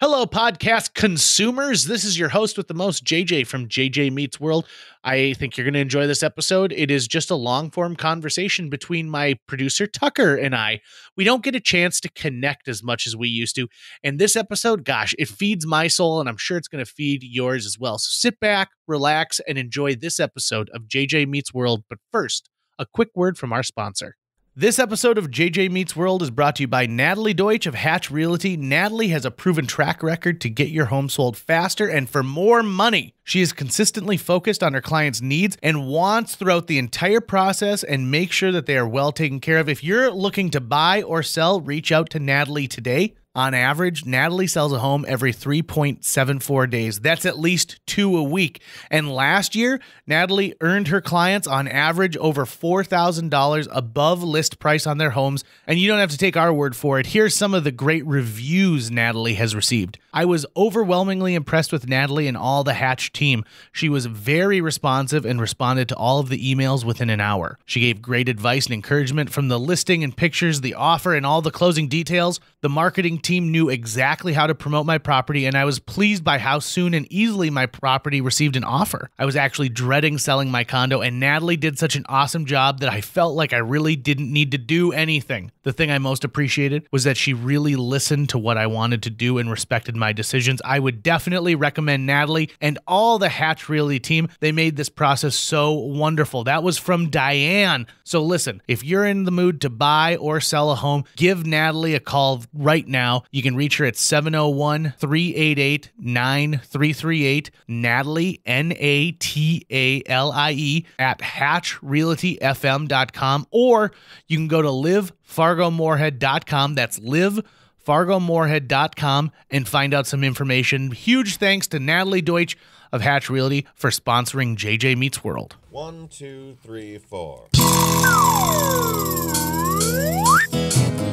Hello, podcast consumers. This is your host with the most, JJ from JJ Meets World. I think you're going to enjoy this episode. It is just a long form conversation between my producer, Tucker, and I. We don't get a chance to connect as much as we used to. And this episode, gosh, it feeds my soul, and I'm sure it's going to feed yours as well. So sit back, relax, and enjoy this episode of JJ Meets World. But first, a quick word from our sponsor. This episode of JJ Meets World is brought to you by Natalie Deutsch of Hatch Realty. Natalie has a proven track record to get your home sold faster and for more money. She is consistently focused on her clients' needs and wants throughout the entire process and make sure that they are well taken care of. If you're looking to buy or sell, reach out to Natalie today. On average, Natalie sells a home every 3.74 days. That's at least 2 a week. And last year, Natalie earned her clients on average over $4,000 above list price on their homes. And you don't have to take our word for it. Here's some of the great reviews Natalie has received. I was overwhelmingly impressed with Natalie and all the Hatch team. She was very responsive and responded to all of the emails within an hour. She gave great advice and encouragement from the listing and pictures, the offer, and all the closing details. The marketing team knew exactly how to promote my property, and I was pleased by how soon and easily my property received an offer. I was actually dreading selling my condo, and Natalie did such an awesome job that I felt like I really didn't need to do anything. The thing I most appreciated was that she really listened to what I wanted to do and respected my decisions. I would definitely recommend Natalie and all the Hatch Realty team. They made this process so wonderful. That was from Diane. So listen, if you're in the mood to buy or sell a home, give Natalie a call right now. You can reach her at 701-388-9338. Natalie, Natalie, at hatchrealtyfm.com, or you can go to livefargomoorhead.com. That's livefargomoorhead.com and find out some information. Huge thanks to Natalie Deutsch of Hatch Realty for sponsoring JJ Meets World. 1, 2, 3, 4.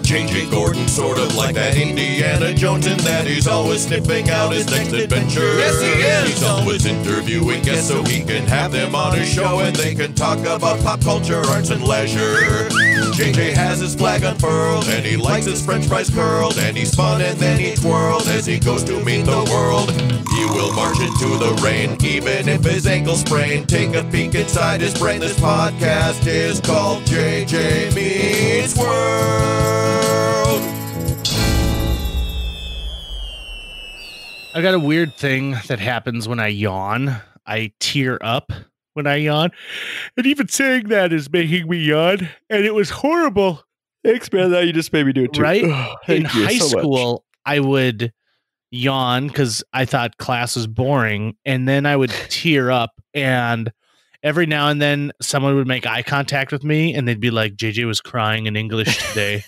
JJ Gordon, sort of like that Indiana Jones, in that he's always sniffing out his next adventure. Yes, he is. He's always interviewing guests so he can have them on his show and they can talk about pop culture, arts, and leisure. JJ has his flag unfurled and he likes his french fries curled, and he's fun and then he twirled as he goes to meet the world. He will march into the rain even if his ankle sprained. Take a peek inside his brain. This podcast is called JJ Meets World. I got a weird thing that happens when I yawn. I tear up when I yawn. And even saying that is making me yawn. And it was horrible. Thanks, man. Now you just made me do it too. Right? Thank In you high so school, much. I would yawn because I thought class was boring. And then I would tear up. And every now and then someone would make eye contact with me and they'd be like, JJ was crying in English today.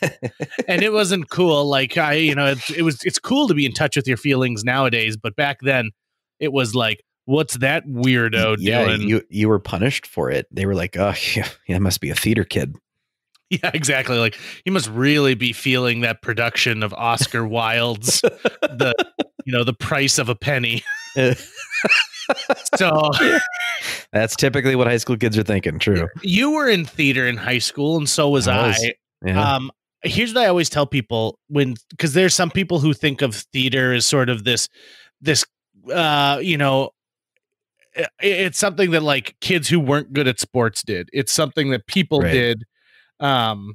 And it wasn't cool. Like it's cool to be in touch with your feelings nowadays. But back then it was like, what's that weirdo doing? You were punished for it. They were like, oh, yeah, must be a theater kid. Yeah, exactly. Like you must really be feeling that production of Oscar Wilde's the price of a penny. So that's typically what high school kids are thinking. True. You were in theater in high school, and so was I. Yeah. Here's what I always tell people because there's some people who think of theater as sort of this, it's something that like kids who weren't good at sports did. It's something that people did, that,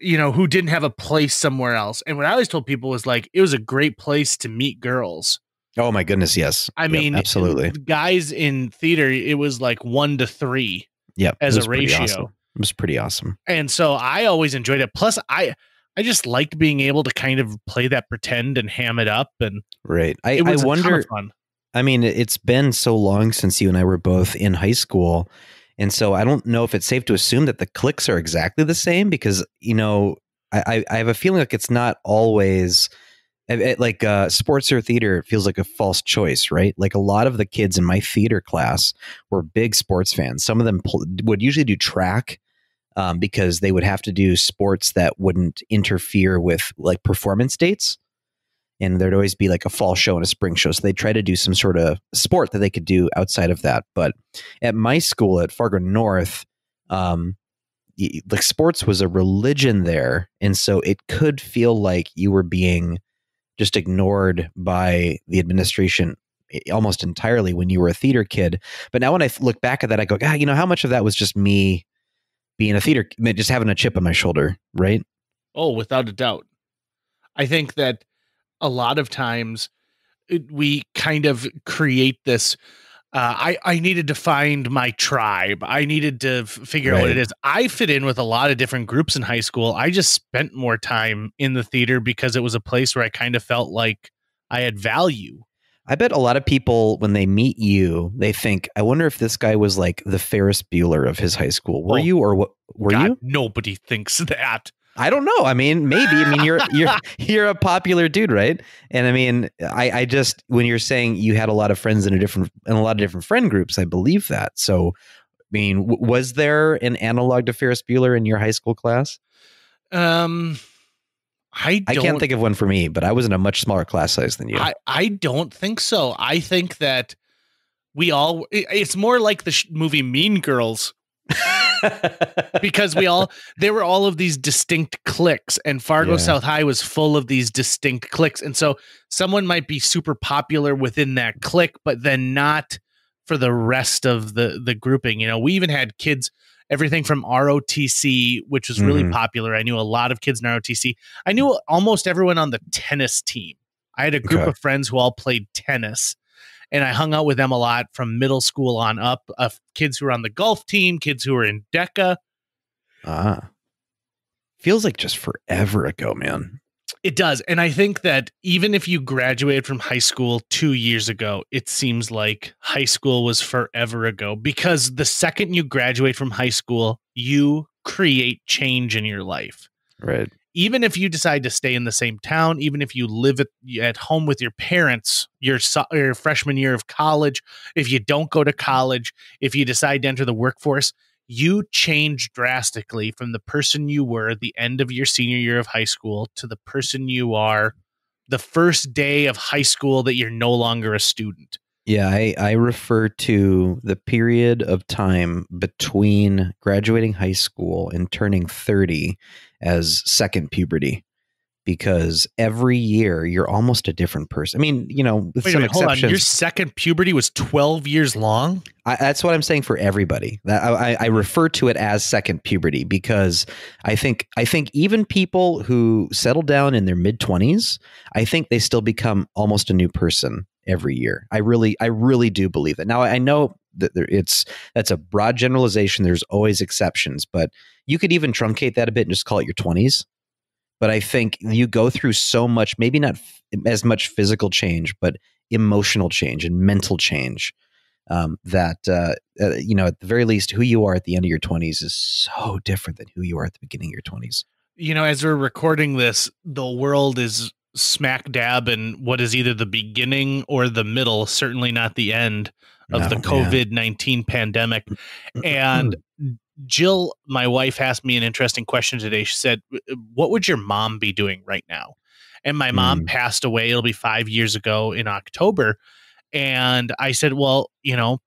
who didn't have a place somewhere else. And what I always told people was like, it was a great place to meet girls. Oh my goodness. Yes. I mean, absolutely. Guys in theater, it was like 1 to 3. Yep. As a ratio. Awesome. It was pretty awesome. And so I always enjoyed it. Plus I just liked being able to kind of play that pretend and ham it up. And I wonder, fun. I mean, it's been so long since you and I were both in high school. And so I don't know if it's safe to assume that the cliques are exactly the same because, I have a feeling like it's not always like sports or theater. It feels like a false choice, right? Like a lot of the kids in my theater class were big sports fans. Some of them would usually do track because they would have to do sports that wouldn't interfere with like performance dates. And there'd always be like a fall show and a spring show. So they try to do some sort of sport that they could do outside of that. But at my school at Fargo North, like sports was a religion there. And so it could feel like you were being just ignored by the administration almost entirely when you were a theater kid. But now when I look back at that, I go, God, how much of that was just me being a theater, just having a chip on my shoulder, right? Oh, without a doubt. I think that a lot of times we kind of create this. I needed to find my tribe. I needed to figure out what it is. I fit in with a lot of different groups in high school. I just spent more time in the theater because it was a place where I kind of felt like I had value. I bet a lot of people, when they meet you, they think, I wonder if this guy was like the Ferris Bueller of his high school. Were you, or what? Were you? Nobody thinks that. I don't know. I mean, maybe. I mean, you're a popular dude, right? And I mean, I just, when you're saying you had a lot of friends in a lot of different friend groups, I believe that. So, I mean, was there an analog to Ferris Bueller in your high school class? I can't think of one for me, but I was in a much smaller class size than you. I don't think so. I think that it's more like the movie Mean Girls. Because there were all of these distinct cliques, and Fargo South High was full of these distinct cliques. And so someone might be super popular within that clique, but then not for the rest of the grouping. We even had kids, everything from ROTC, which was really popular. I knew a lot of kids in ROTC. I knew almost everyone on the tennis team. I had a group of friends who all played tennis. And I hung out with them a lot from middle school on up, kids who were on the golf team, kids who were in DECA. Feels like just forever ago, man. It does. And I think that even if you graduated from high school 2 years ago, it seems like high school was forever ago, because the second you graduate from high school, you create change in your life. Right. Even if you decide to stay in the same town, even if you live at home with your parents, your freshman year of college, if you don't go to college, if you decide to enter the workforce, you change drastically from the person you were at the end of your senior year of high school to the person you are the first day of high school that you're no longer a student. Yeah, I refer to the period of time between graduating high school and turning 30 as second puberty, because every year you're almost a different person. I mean, with some exceptions. Hold on. Your second puberty was 12 years long? That's what I'm saying for everybody. I refer to it as second puberty because I think even people who settle down in their mid-20s, I think they still become almost a new person every year. I really do believe that. Now, I know that that's a broad generalization. There's always exceptions, but you could even truncate that a bit and just call it your 20s. But I think you go through so much, maybe not as much physical change, but emotional change and mental change, that at the very least, who you are at the end of your 20s is so different than who you are at the beginning of your 20s. As we're recording this, the world is smack dab in what is either the beginning or the middle, certainly not the end of the COVID-19 pandemic. And Jill, my wife, asked me an interesting question today. She said, what would your mom be doing right now? And my mom passed away. It'll be 5 years ago in October. And I said, well,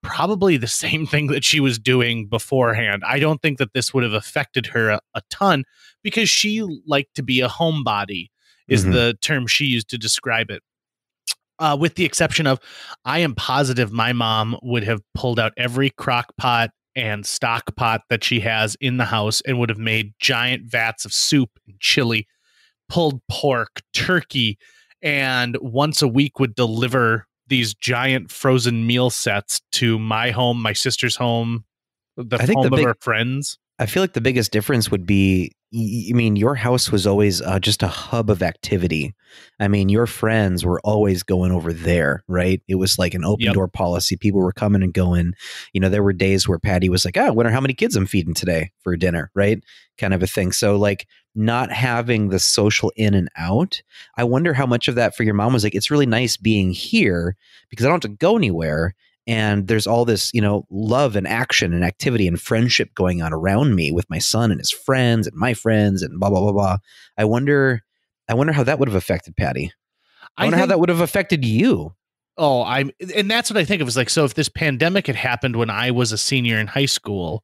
probably the same thing that she was doing beforehand. I don't think that this would have affected her a ton, because she liked to be a homebody is the term she used to describe it. With the exception of, I am positive my mom would have pulled out every crock pot and stock pot that she has in the house and would have made giant vats of soup and chili, pulled pork, turkey, and once a week would deliver these giant frozen meal sets to my home, my sister's home, the home of our friends. I feel like the biggest difference would be, your house was always just a hub of activity. I mean, your friends were always going over there, right? It was like an open door policy. People were coming and going. There were days where Patty was like, I wonder how many kids I'm feeding today for dinner, right? Kind of a thing. So like not having the social in and out, I wonder how much of that for your mom was like, it's really nice being here because I don't have to go anywhere. And there's all this, love and action and activity and friendship going on around me with my son and his friends and my friends and blah, blah, blah, blah. I wonder how that would have affected Patty. I wonder how that would have affected you. And that's what I think of, is like, so if this pandemic had happened when I was a senior in high school,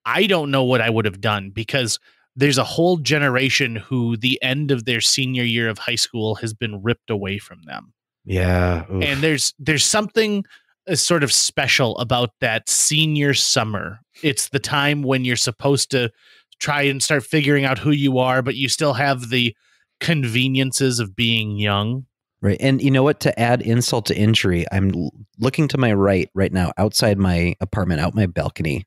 I don't know what I would have done, because there's a whole generation who the end of their senior year of high school has been ripped away from them. Yeah. Oof. And there's something sort of special about that senior summer. It's the time when you're supposed to try and start figuring out who you are, but you still have the conveniences of being young. Right. And you know what? To add insult to injury, I'm looking to my right now, outside my apartment, out my balcony,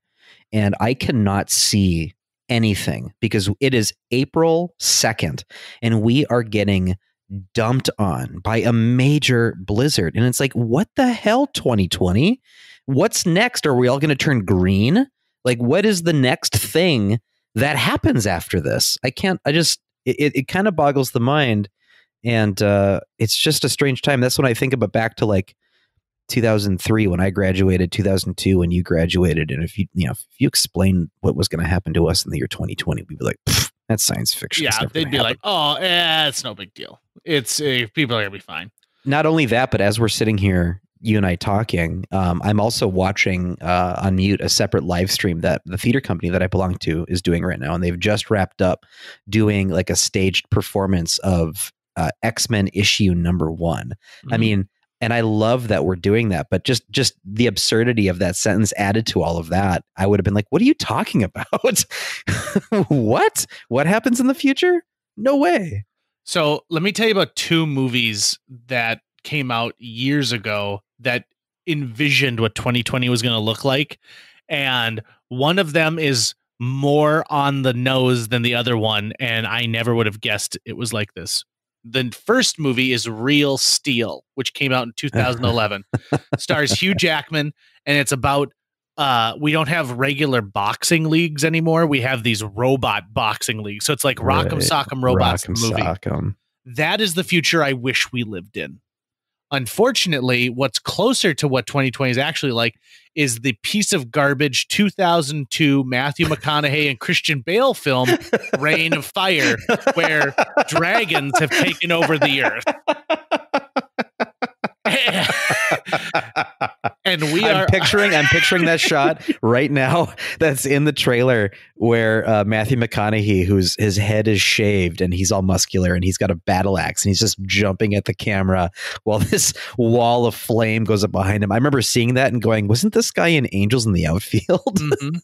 and I cannot see anything because it is April 2nd and we are getting dumped on by a major blizzard. And it's like, what the hell, 2020? What's next? Are we all going to turn green? Like, what is the next thing that happens after this? It kind of boggles the mind. And it's just a strange time. That's when I think about back to like 2003 when I graduated, 2002 when you graduated. And if you explain what was going to happen to us in the year 2020, we'd be like, that's science fiction. Yeah, they'd be like, oh, it's no big deal. It's people are going to be fine. Not only that, but as we're sitting here, you and I talking, I'm also watching on mute a separate live stream that the theater company that I belong to is doing right now. And they've just wrapped up doing like a staged performance of X-Men issue number 1. Mm-hmm. I mean, and I love that we're doing that, but just the absurdity of that sentence added to all of that, I would have been like, what are you talking about? What happens in the future? No way. So let me tell you about 2 movies that came out years ago that envisioned what 2020 was going to look like. And one of them is more on the nose than the other one. And I never would have guessed it was like this. The first movie is Real Steel, which came out in 2011. Stars Hugh Jackman, and it's about we don't have regular boxing leagues anymore. We have these robot boxing leagues. So it's like Rock'em Sock'em Robots movie. Sock'em. That is the future I wish we lived in. Unfortunately, what's closer to what 2020 is actually like is the piece of garbage 2002 Matthew McConaughey and Christian Bale film, Reign of Fire, where dragons have taken over the earth. And I'm picturing that shot right now. That's in the trailer where Matthew McConaughey, his head is shaved and he's all muscular and he's got a battle axe and he's just jumping at the camera while this wall of flame goes up behind him. I remember seeing that and going, wasn't this guy in Angels in the Outfield? Mm-hmm.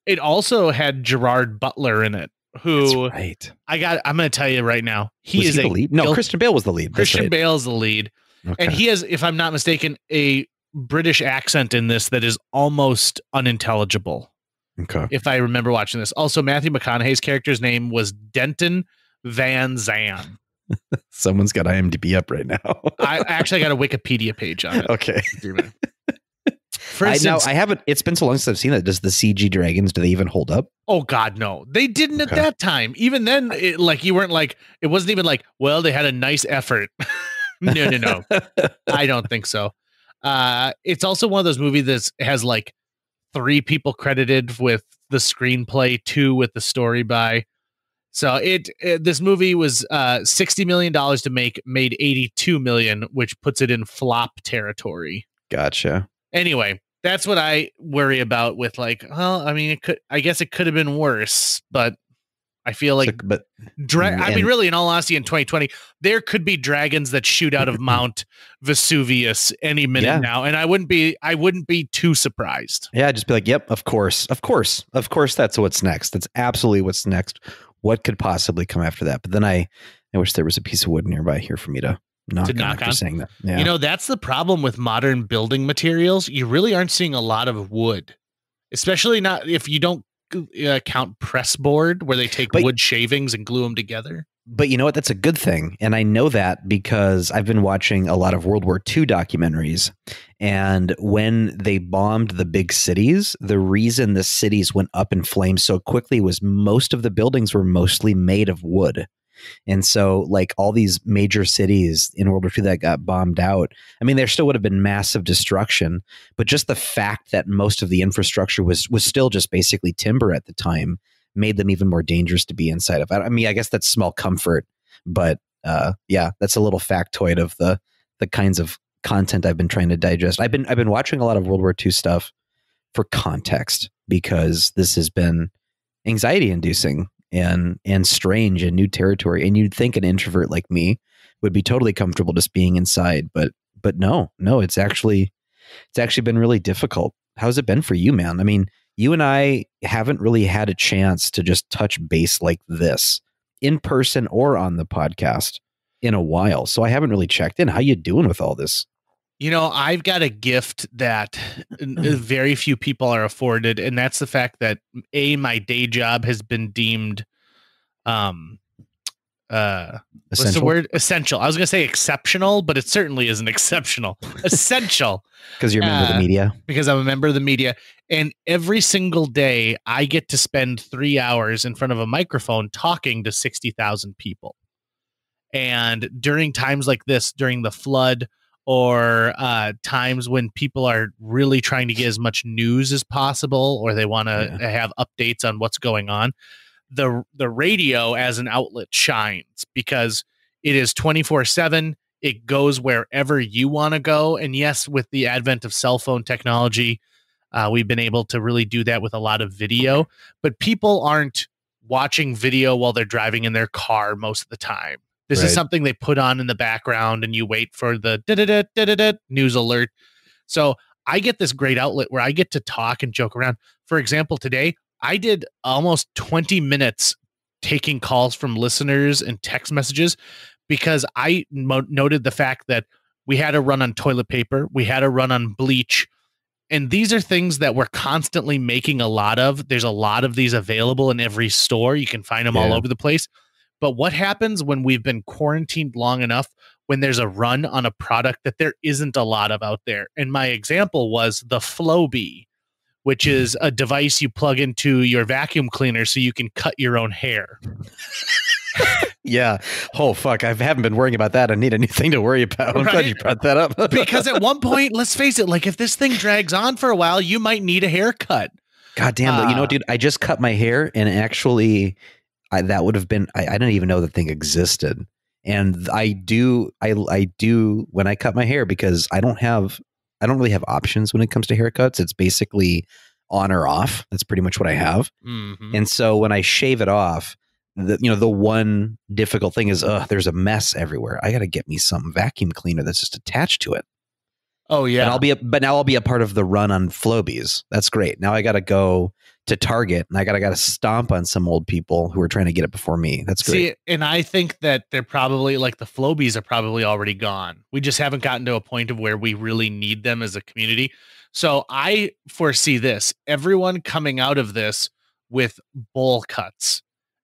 It also had Gerard Butler in it. Who? That's right. I'm going to tell you right now. Was he the lead? No, Christian Bale was the lead. Christian Bale is the lead. Okay. And he has, if I'm not mistaken, a British accent in this that is almost unintelligible. Okay. If I remember watching this. Also, Matthew McConaughey's character's name was Denton Van Zandt. Someone's got IMDb up right now. I actually got a Wikipedia page on it. Okay. For instance, I haven't. It's been so long since I've seen that. Does the CG dragons? Do they even hold up? Oh God, no! They didn't at that time. Even then, it wasn't even like. Well, they had a nice effort. No. I don't think so. It's also one of those movies that has like 3 people credited with the screenplay, 2 with the story by. So this movie was $60 million to make, made $82 million, which puts it in flop territory. Gotcha. Anyway, that's what I worry about with like, well, I mean, I guess it could have been worse, but I feel like, I mean, really, in all honesty, in 2020, there could be dragons that shoot out of Mount Vesuvius any minute now, and I wouldn't be too surprised. Yeah, I'd just be like, yep, of course, that's what's next. That's absolutely what's next. What could possibly come after that? But then I wish there was a piece of wood nearby here for me to knock on after saying that. Yeah. You know, that's the problem with modern building materials. You really aren't seeing a lot of wood, especially not if you don't count press board where they take wood shavings and glue them together. But you know what? That's a good thing. And I know that because I've been watching a lot of World War II documentaries. And when they bombed the big cities, the reason the cities went up in flames so quickly was most of the buildings were mostly made of wood. And so like all these major cities in World War II that got bombed out, I mean, there still would have been massive destruction, but just the fact that most of the infrastructure was still just basically timber at the time made them even more dangerous to be inside of. I mean, I guess that's small comfort, but yeah, that's a little factoid of the kinds of content I've been trying to digest. I've been watching a lot of World War II stuff for context because this has been anxiety inducing and strange and new territory. And you'd think an introvert like me would be totally comfortable just being inside, but no, it's actually been really difficult. How's it been for you, man? I mean, you and I haven't really had a chance to just touch base like this in person or on the podcast in a while. So I haven't really checked in. How you doing with all this? You know, I've got a gift that very few people are afforded, and that's the fact that my day job has been deemed what's the word? Essential. I was going to say exceptional, but it certainly isn't exceptional. Essential. Because you're a member of the media. Because I'm a member of the media. And every single day I get to spend 3 hours in front of a microphone talking to 60,000 people. And during times like this, during the flood, or times when people are really trying to get as much news as possible, or they want to have updates on what's going on, the radio as an outlet shines because it is 24/7. It goes wherever you want to go. And yes, with the advent of cell phone technology, we've been able to really do that with a lot of video, but people aren't watching video while they're driving in their car most of the time. This is something they put on in the background and you wait for the news alert. So I get this great outlet where I get to talk and joke around. For example, today I did almost 20 minutes taking calls from listeners and text messages because I noted the fact that we had a run on toilet paper. We had a run on bleach. And these are things that we're constantly making a lot of. There's a lot of these available in every store. You can find them all over the place. But what happens when we've been quarantined long enough, when there's a run on a product that there isn't a lot of out there? And my example was the Flowbee, which is a device you plug into your vacuum cleaner so you can cut your own hair. Yeah. Oh, fuck. I haven't been worrying about that. I need a new thing to worry about. I'm glad you brought that up. Because at one point, let's face it, like if this thing drags on for a while, you might need a haircut. God damn. You know, dude, I just cut my hair and actually... that would have been, I didn't even know the thing existed. And I do when I cut my hair, because I don't really have options when it comes to haircuts. It's basically on or off. That's pretty much what I have. Mm-hmm. And so when I shave it off, the one difficult thing is, there's a mess everywhere. I got to get me some vacuum cleaner that's just attached to it. Oh yeah. But now I'll be a part of the run on Flowbees. That's great. Now I got to go to Target and I got to stomp on some old people who are trying to get it before me. That's great. See, and I think that they're probably like the Flowbees are probably already gone. We just haven't gotten to a point of where we really need them as a community. So I foresee this, everyone coming out of this with bowl cuts.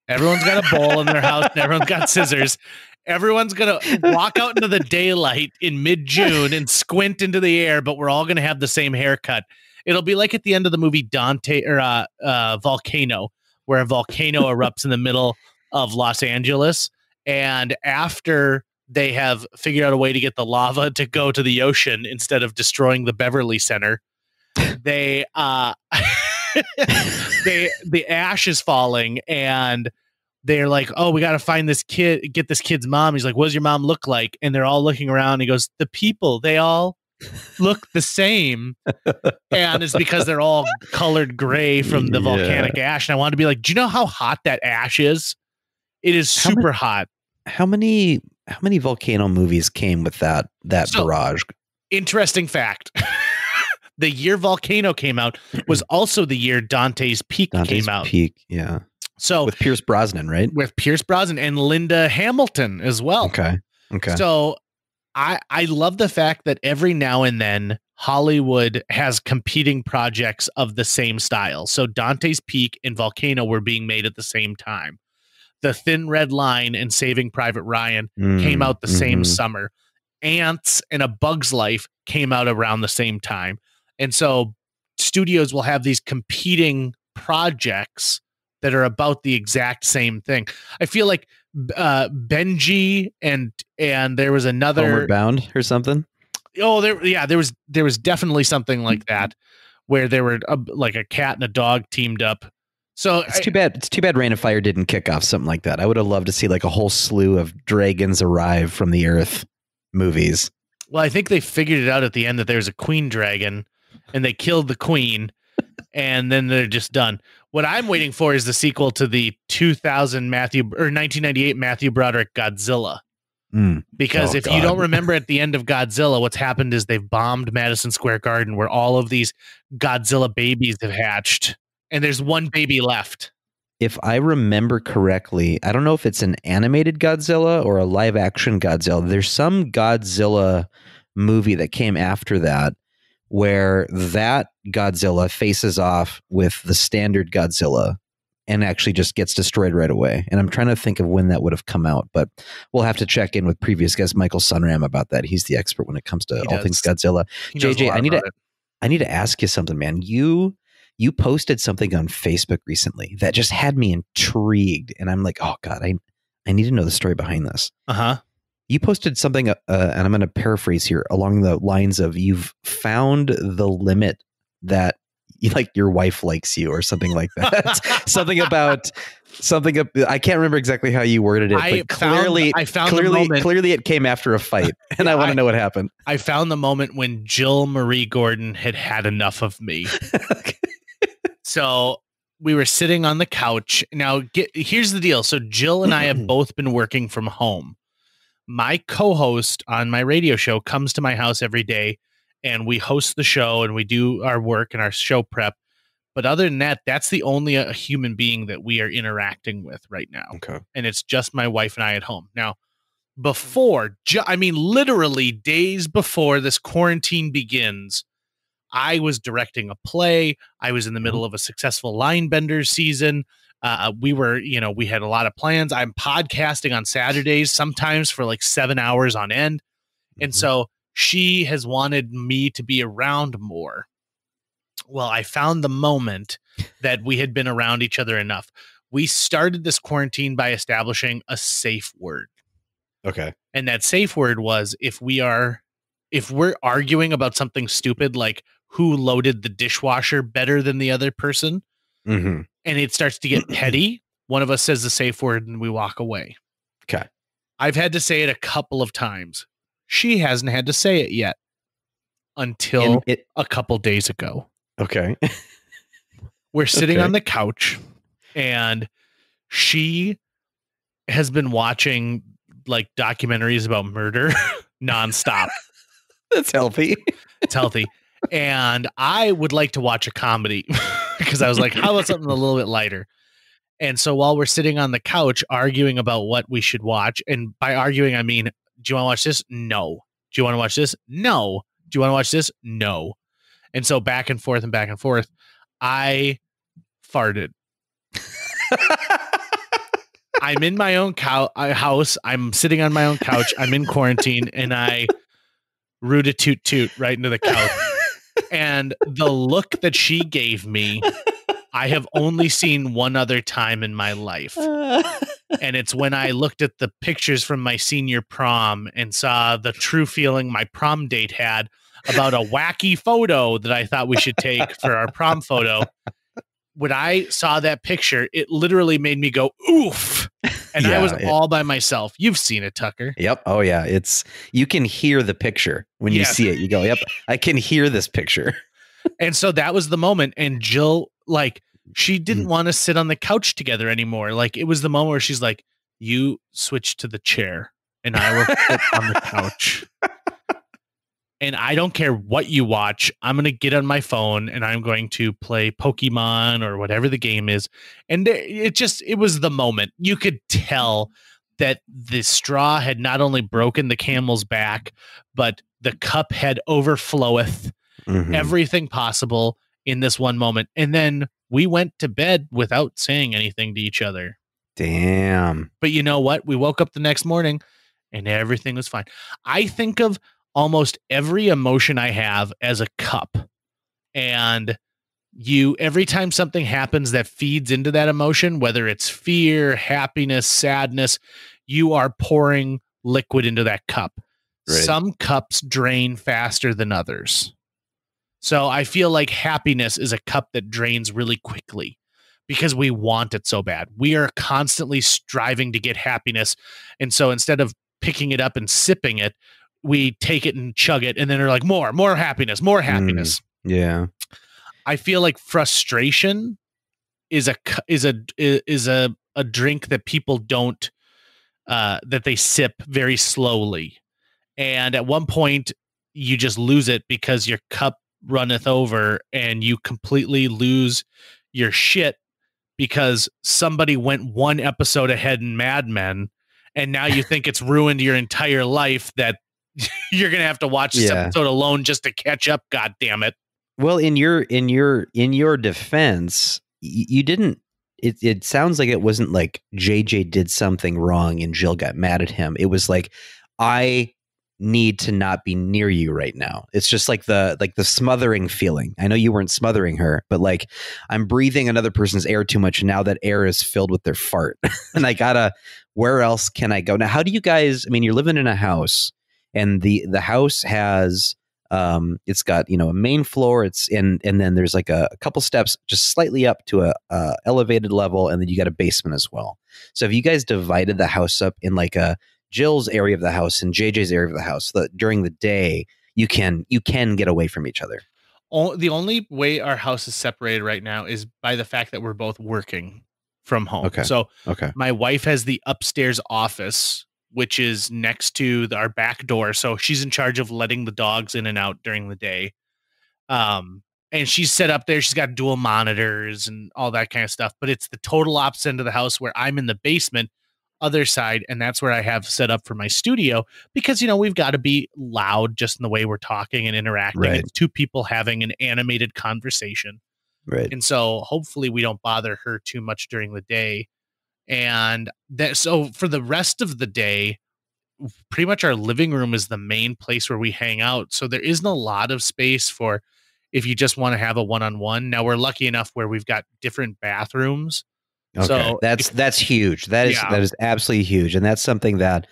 Everyone's got a bowl in their house and everyone's got scissors. Everyone's going to walk out into the daylight in mid-June and squint into the air, but we're all going to have the same haircut. It'll be like at the end of the movie Volcano, where a volcano erupts in the middle of Los Angeles. And after they have figured out a way to get the lava to go to the ocean instead of destroying the Beverly Center, the ash is falling and they're like, oh, we got to find this kid, get this kid's mom. He's like, what does your mom look like? And they're all looking around. He goes, the people, they all look the same. And it's because they're all colored gray from the volcanic ash. And I wanted to be like, do you know how hot that ash is? It is super hot. How many volcano movies came with that barrage? Interesting fact. The year Volcano came out was also the year Dante's Peak came out. Yeah. So with Pierce Brosnan, right? With Pierce Brosnan and Linda Hamilton as well. Okay. So I love the fact that every now and then Hollywood has competing projects of the same style. So Dante's Peak and Volcano were being made at the same time. The Thin Red Line and Saving Private Ryan came out the same summer. Ants and A Bug's Life came out around the same time. And so studios will have these competing projects that are about the exact same thing. I feel like Benji and there was another Homeward Bound or something. Oh, there was definitely something like that where there were like a cat and a dog teamed up. So it's too bad. It's too bad Rain of Fire didn't kick off something like that. I would have loved to see like a whole slew of dragons arrive from the earth movies. Well, I think they figured it out at the end that there's a queen dragon and they killed the queen. and then they're just done. What I'm waiting for is the sequel to the 1998 Matthew Broderick Godzilla. Because if you don't remember at the end of Godzilla, what's happened is they've bombed Madison Square Garden where all of these Godzilla babies have hatched, and there's one baby left. If I remember correctly, I don't know if it's an animated Godzilla or a live action Godzilla. There's some Godzilla movie that came after that where that Godzilla faces off with the standard Godzilla and actually just gets destroyed right away. And I'm trying to think of when that would have come out, but we'll have to check in with previous guest Michael Sunram about that. He's the expert when it comes to all things Godzilla. JJ, I need to ask you something, man. You posted something on Facebook recently that just had me intrigued, and I'm like, oh God, I need to know the story behind this. You posted something, and I'm going to paraphrase here, along the lines of you've found the limit that your wife likes you, or something like that. I can't remember exactly how you worded it, but clearly it came after a fight, and I want to know what happened. I found the moment when Jill Marie Gordon had enough of me. Okay. So we were sitting on the couch. Now, here's the deal. So Jill and I have both been working from home. My co-host on my radio show comes to my house every day, and we host the show and we do our work and our show prep. But other than that, that's the only human being that we are interacting with right now. Okay. And it's just my wife and I at home. Now, literally days before this quarantine begins, I was directing a play. I was in the middle of a successful line benders season. We had a lot of plans. I'm podcasting on Saturdays, sometimes for like 7 hours on end. And so she has wanted me to be around more. Well, I found the moment that we had been around each other enough. We started this quarantine by establishing a safe word. Okay. And that safe word was if we're arguing about something stupid, like who loaded the dishwasher better than the other person, and it starts to get petty, one of us says the safe word and we walk away. Okay. I've had to say it a couple of times. She hasn't had to say it yet until a couple days ago. Okay. We're sitting on the couch and she has been watching like documentaries about murder nonstop. That's healthy. It's healthy. And I would like to watch a comedy because I was like, how about something a little bit lighter? And so while we're sitting on the couch arguing about what we should watch, and by arguing, I mean, do you want to watch this? No. Do you want to watch this? No. Do you want to watch this? No. And so back and forth, I farted. I'm in my own house. I'm sitting on my own couch. I'm in quarantine, and I root a toot right into the couch. And the look that she gave me, I have only seen one other time in my life. And it's when I looked at the pictures from my senior prom and saw the true feeling my prom date had about a wacky photo that I thought we should take for our prom photo. When I saw that picture, it literally made me go, oof. And I was all by myself. You've seen it, Tucker. Yep. Oh yeah. You can hear the picture when you see it. You go, yep, I can hear this picture. And so that was the moment. And Jill, she didn't want to sit on the couch together anymore. Like, it was the moment where she's like, you switch to the chair and I will sit on the couch. And I don't care what you watch. I'm going to get on my phone and I'm going to play Pokemon or whatever the game is. And it was the moment. You could tell that the straw had not only broken the camel's back, but the cup had overfloweth everything possible in this one moment. And then we went to bed without saying anything to each other. Damn. But you know what? We woke up the next morning and everything was fine. I think of almost every emotion I have as a cup. And every time something happens that feeds into that emotion, whether it's fear, happiness, sadness, you are pouring liquid into that cup. Right. Some cups drain faster than others. So I feel like happiness is a cup that drains really quickly because we want it so bad. We are constantly striving to get happiness. And so instead of picking it up and sipping it, we take it and chug it, and then they're like, more happiness, more happiness. Yeah. I feel like frustration is a drink that people don't that they sip very slowly, and at one point you just lose it because your cup runneth over and you completely lose your shit because somebody went one episode ahead in Mad Men, and now you think it's ruined your entire life that you're gonna have to watch this episode alone just to catch up. God damn it! Well, in your defense, you didn't. It sounds like it wasn't like JJ did something wrong and Jill got mad at him. It was like, I need to not be near you right now. It's just like the smothering feeling. I know you weren't smothering her, but like, I'm breathing another person's air too much. Now that air is filled with their fart. And where else can I go? Now, how do you guys, I mean, you're living in a house and the house has, it's got, a main floor, and then there's like a couple steps just slightly up to a elevated level. And then you got a basement as well. So if you guys divided the house up in like a Jill's area of the house and JJ's area of the house, that during the day you can get away from each other. The only way our house is separated right now is by the fact that we're both working from home. Okay. So okay. My wife has the upstairs office, which is next to our back door. So she's in charge of letting the dogs in and out during the day. And she's set up there. She's got dual monitors and all that kind of stuff. But it's the total opposite end of the house where I'm in the basement, other side, and that's where I have set up for my studio because we've got to be loud just in the way we're talking and interacting. Right. It's two people having an animated conversation, right? And so hopefully we don't bother her too much during the day. And so for the rest of the day, pretty much our living room is the main place where we hang out. So there isn't a lot of space for if you just want to have a one-on-one. Now we're lucky enough where we've got different bathrooms. Okay. So that's huge. That is absolutely huge. And that's something that,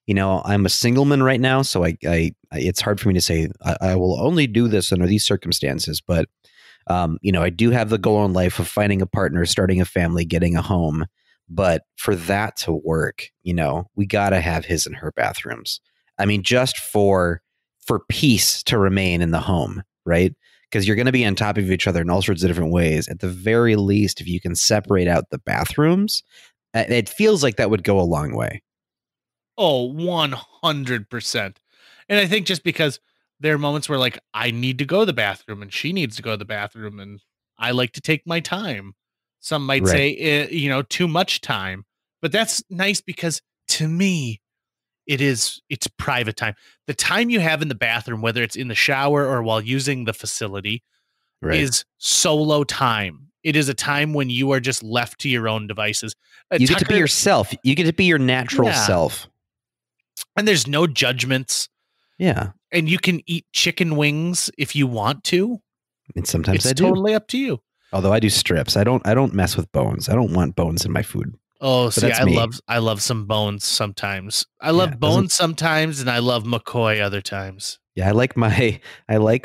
I'm a singleman right now. So I it's hard for me to say I will only do this under these circumstances. But, I do have the goal in life of finding a partner, starting a family, getting a home. But for that to work, we got to have his and her bathrooms. I mean, just for peace to remain in the home, right? Because you're going to be on top of each other in all sorts of different ways. At the very least, if you can separate out the bathrooms, it feels like that would go a long way. Oh, 100%. And I think just because there are moments where like I need to go to the bathroom and she needs to go to the bathroom and I like to take my time. Some might say, too much time, but that's nice because to me, it's private time. The time you have in the bathroom, whether it's in the shower or while using the facility, is solo time. It is a time when you are just left to your own devices. You get to be yourself. You get to be your natural self. And there's no judgments. Yeah. And you can eat chicken wings if you want to. And sometimes I do. It's totally up to you. Although I do strips. I don't mess with bones. I don't want bones in my food. Oh, but see, I love some bones sometimes. I love bones sometimes, and I love McCoy other times. Yeah, I like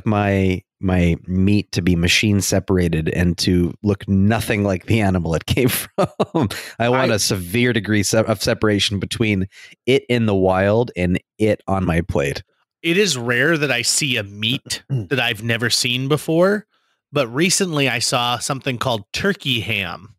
my meat to be machine separated and to look nothing like the animal it came from. I want a severe degree of separation between it in the wild and it on my plate. It is rare that I see a meat that I've never seen before, but recently I saw something called turkey ham.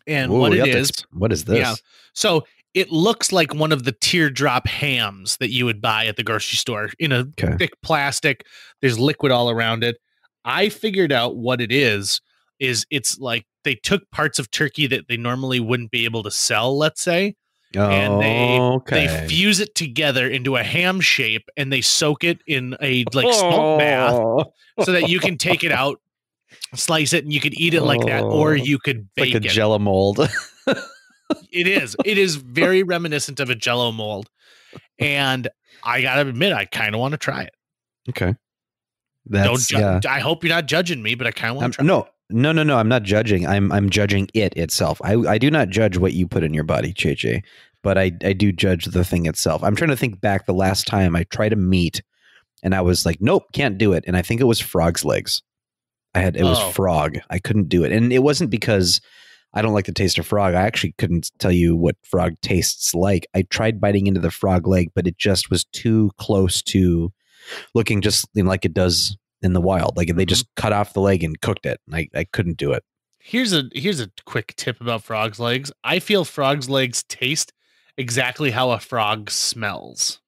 And what is this? Yeah. So it looks like one of the teardrop hams that you would buy at the grocery store in a thick plastic. There's liquid all around it. I figured out what it is it's like they took parts of turkey that they normally wouldn't be able to sell, let's say, and they fuse it together into a ham shape and they soak it in a smoke bath so that you can take it out, slice it, and you could eat it like that, or you could bake like a Jell-O mold. It is very reminiscent of a Jell-O mold, and I gotta admit, I kind of want to try it. Okay, I hope you're not judging me, but I kind of want to try. No. I'm not judging. I'm judging it itself. I do not judge what you put in your body, JJ, but I do judge the thing itself. I'm trying to think back the last time I tried a meat, and I was like, nope, can't do it. And I think it was frog's legs. It was frog. I couldn't do it. And it wasn't because I don't like the taste of frog. I actually couldn't tell you what frog tastes like. I tried biting into the frog leg, but it just was too close to looking just like it does in the wild. Like they just cut off the leg and cooked it. I couldn't do it. Here's a quick tip about frog's legs. I feel frog's legs taste exactly how a frog smells.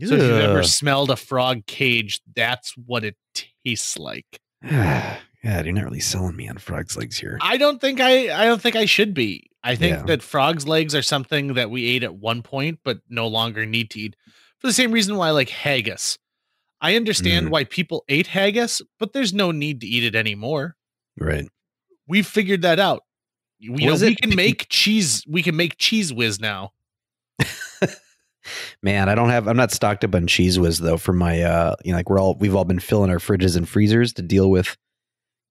So if you've ever smelled a frog cage, that's what it tastes like. Yeah, you're not really selling me on frog's legs here. I don't think I should be. I think that frog's legs are something that we ate at one point, but no longer need to eat. For the same reason why I like haggis. I understand why people ate haggis, but there's no need to eat it anymore. Right. We've figured that out. We can make cheese. We can make cheese whiz now. Man, I'm not stocked up on cheese whiz though for my, we've all been filling our fridges and freezers to deal with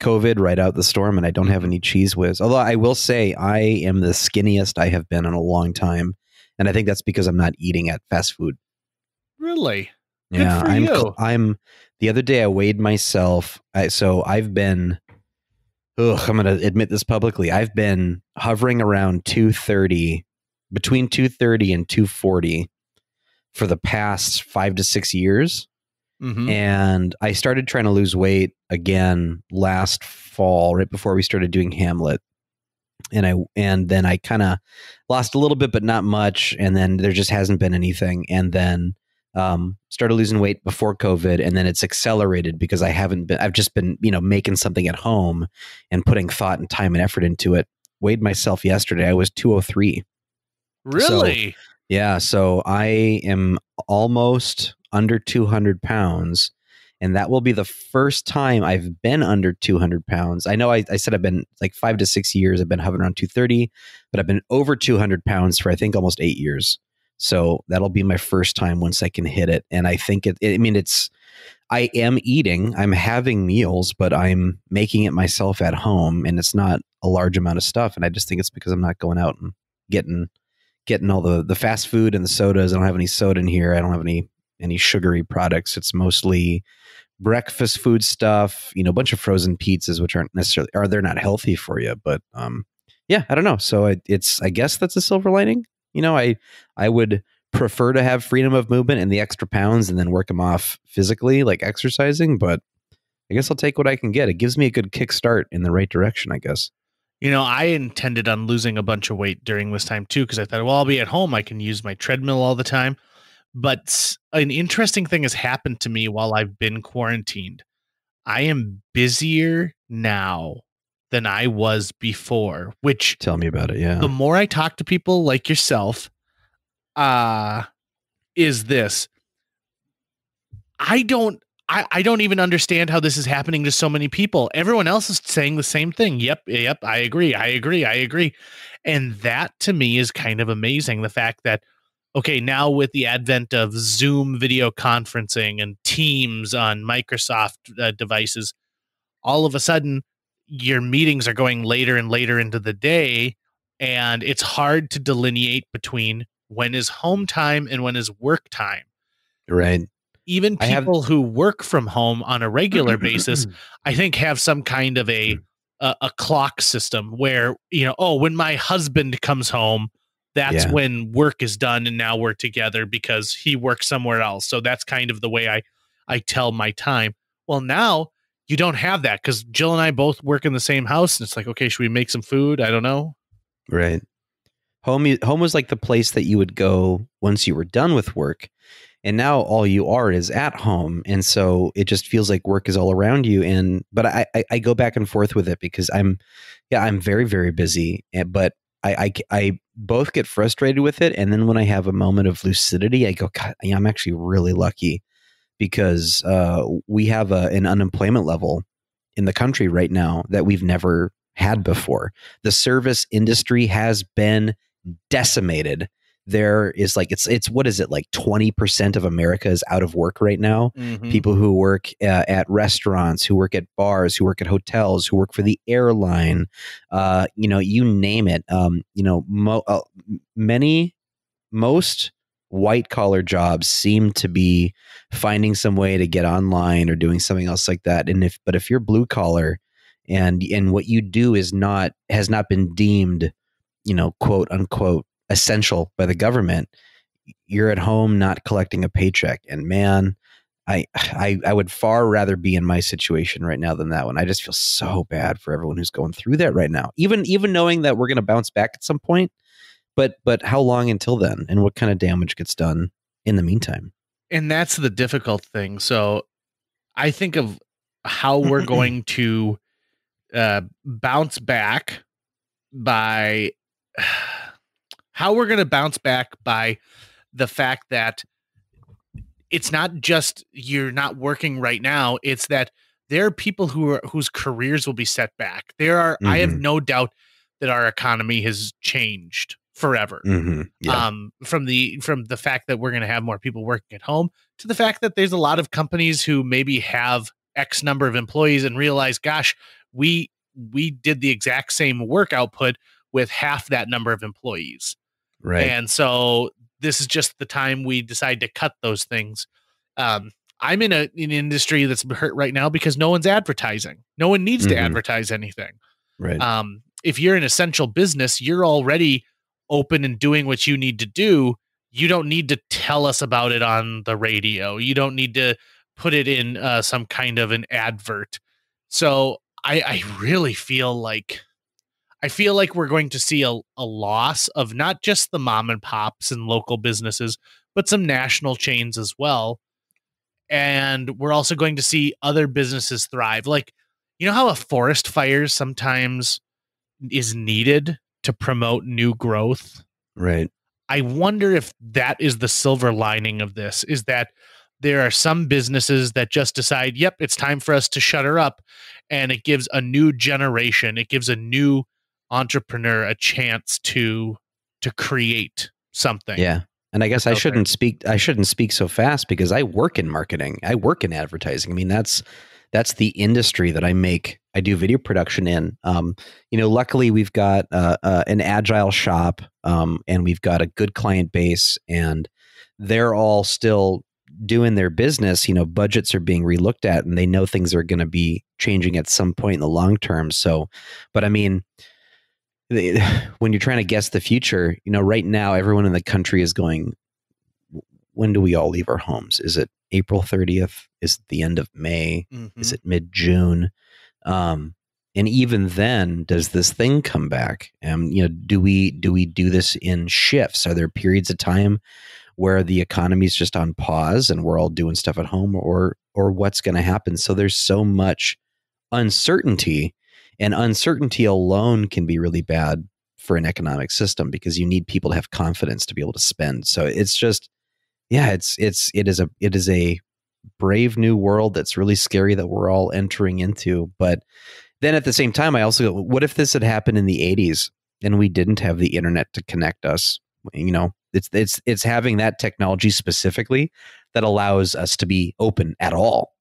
COVID right out the storm. And I don't have any cheese whiz. Although I will say I am the skinniest I have been in a long time. And I think that's because I'm not eating at fast food. Really? Yeah. Good for you. I'm the other day I weighed myself. So I've been, I'm going to admit this publicly. I've been hovering around 230, between 230 and 240 for the past 5 to 6 years. And I started trying to lose weight again last fall, right before we started doing Hamlet. And then I kind of lost a little bit, but not much. And then there just hasn't been anything. And then started losing weight before COVID, and then it's accelerated because I've just been, making something at home and putting thought and time and effort into it. Weighed myself yesterday. I was 203. Really? So I am almost under 200 pounds, and that will be the first time I've been under 200 pounds. I know I said I've been like 5 to 6 years. I've been hovering around 230, but I've been over 200 pounds for I think almost 8 years. So that'll be my first time once I can hit it. And I think I am eating, I'm having meals, but I'm making it myself at home, and it's not a large amount of stuff. And I just think it's because I'm not going out and getting all the fast food and the sodas. I don't have any soda in here. I don't have any sugary products. It's mostly breakfast food stuff, a bunch of frozen pizzas, which aren't necessarily, they're not healthy for you, but I don't know. So I guess that's a silver lining. I would prefer to have freedom of movement and the extra pounds and then work them off physically, like exercising, but I guess I'll take what I can get. It gives me a good kickstart in the right direction, I guess. I intended on losing a bunch of weight during this time too, because I thought, well, I'll be at home. I can use my treadmill all the time. But an interesting thing has happened to me while I've been quarantined. I am busier now than I was before, which tell me about it. Yeah. The more I talk to people like yourself, is this. I don't even understand how this is happening to so many people. Everyone else is saying the same thing. Yep. I agree. And that to me is kind of amazing. The fact that, okay, now with the advent of Zoom video conferencing and Teams on Microsoft devices, all of a sudden your meetings are going later and later into the day, and it's hard to delineate between when is home time and when is work time. Right. Even people who work from home on a regular basis, I think have some kind of a clock system where, when my husband comes home, that's when work is done and now we're together because he works somewhere else. So that's kind of the way I tell my time. Well, now you don't have that because Jill and I both work in the same house. And it's like, okay, should we make some food? I don't know. Right. Home was like the place that you would go once you were done with work. And now all you are is at home. And so it just feels like work is all around you. But I go back and forth with it because I'm very, very busy, but I both get frustrated with it. And then when I have a moment of lucidity, I go, God, I'm actually really lucky because we have an unemployment level in the country right now that we've never had before. The service industry has been decimated. There is it's what is it, like 20% of America is out of work right now. Mm-hmm. People who work at restaurants, who work at bars, who work at hotels, who work for the airline, you name it. Most white collar jobs seem to be finding some way to get online or doing something else like that. But if you're blue collar and what you do has not been deemed, quote unquote, essential by the government, you're at home not collecting a paycheck. And man, I would far rather be in my situation right now than that one. I just feel so bad for everyone who's going through that right now. Even knowing that we're going to bounce back at some point, but how long until then, and what kind of damage gets done in the meantime? And that's the difficult thing. So I think of how we're going to bounce back by the fact that it's not just you're not working right now. It's that there are people whose careers will be set back. I have no doubt that our economy has changed forever. Yeah. From the fact that we're going to have more people working at home to the fact that there's a lot of companies who maybe have X number of employees and realize, gosh, we did the exact same work output with half that number of employees. Right. And so this is just the time we decide to cut those things. I'm in an industry that's hurt right now because no one's advertising. No one needs to advertise anything. Right. If you're an essential business, you're already open and doing what you need to do. You don't need to tell us about it on the radio. You don't need to put it in some kind of an advert. So I really feel like we're going to see a loss of not just the mom and pops and local businesses, but some national chains as well. And we're also going to see other businesses thrive. Like, you know how a forest fire sometimes is needed to promote new growth? Right. I wonder if that is the silver lining of this, is that there are some businesses that just decide, yep, it's time for us to shutter up. And it gives a new generation, it gives a new entrepreneur a chance to create something. Yeah. And I guess I shouldn't speak so fast because I work in marketing. I work in advertising. I mean, that's the industry that I do video production in. Luckily we've got an agile shop, and we've got a good client base, and they're all still doing their business. Budgets are being relooked at, and they know things are going to be changing at some point in the long term. So, but I mean, when you're trying to guess the future, right now everyone in the country is going, when do we all leave our homes? Is it April 30th? Is it the end of May? Is it mid-June? And even then, does this thing come back? Do we do this in shifts? Are there periods of time where the economy is just on pause and we're all doing stuff at home, or what's going to happen? So there's so much uncertainty, and uncertainty alone can be really bad for an economic system because you need people to have confidence to be able to spend. So it's just, yeah, it is a brave new world that's really scary that we're all entering into. But then at the same time, I also go, what if this had happened in the 80s and we didn't have the internet to connect us? It's having that technology specifically that allows us to be open at all.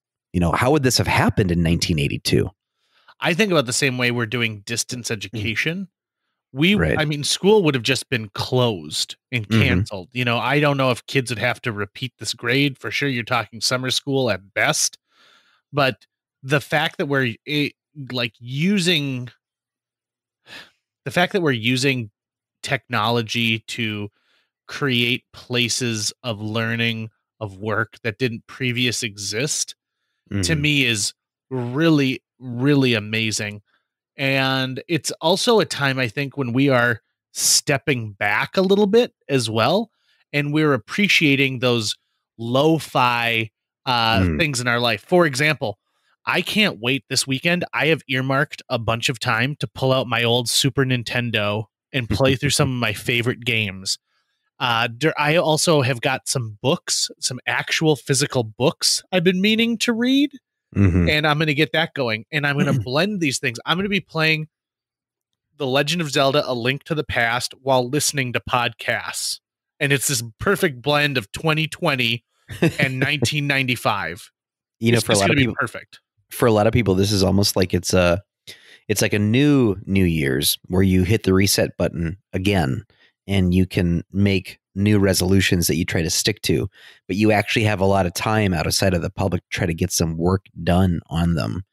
How would this have happened in 1982? I think about the same way we're doing distance education. Right. I mean, school would have just been closed and canceled. I don't know if kids would have to repeat this grade. For sure, you're talking summer school at best. But the fact that we're using technology to create places of learning, of work that didn't previously exist, to me is really, really amazing. And it's also a time, I think, when we are stepping back a little bit as well, and we're appreciating those lo-fi things in our life. For example, I can't wait this weekend. I have earmarked a bunch of time to pull out my old Super Nintendo and play through some of my favorite games. I also have got some books, some actual physical books I've been meaning to read. And I'm going to get that going, and I'm going to blend these things. I'm going to be playing The Legend of Zelda: A Link to the Past while listening to podcasts. And it's this perfect blend of 2020 and 1995. For a lot of people, perfect. For a lot of people, this is almost like it's like a New Year's where you hit the reset button again and you can make new resolutions that you try to stick to, but you actually have a lot of time outside of the public to try to get some work done on them.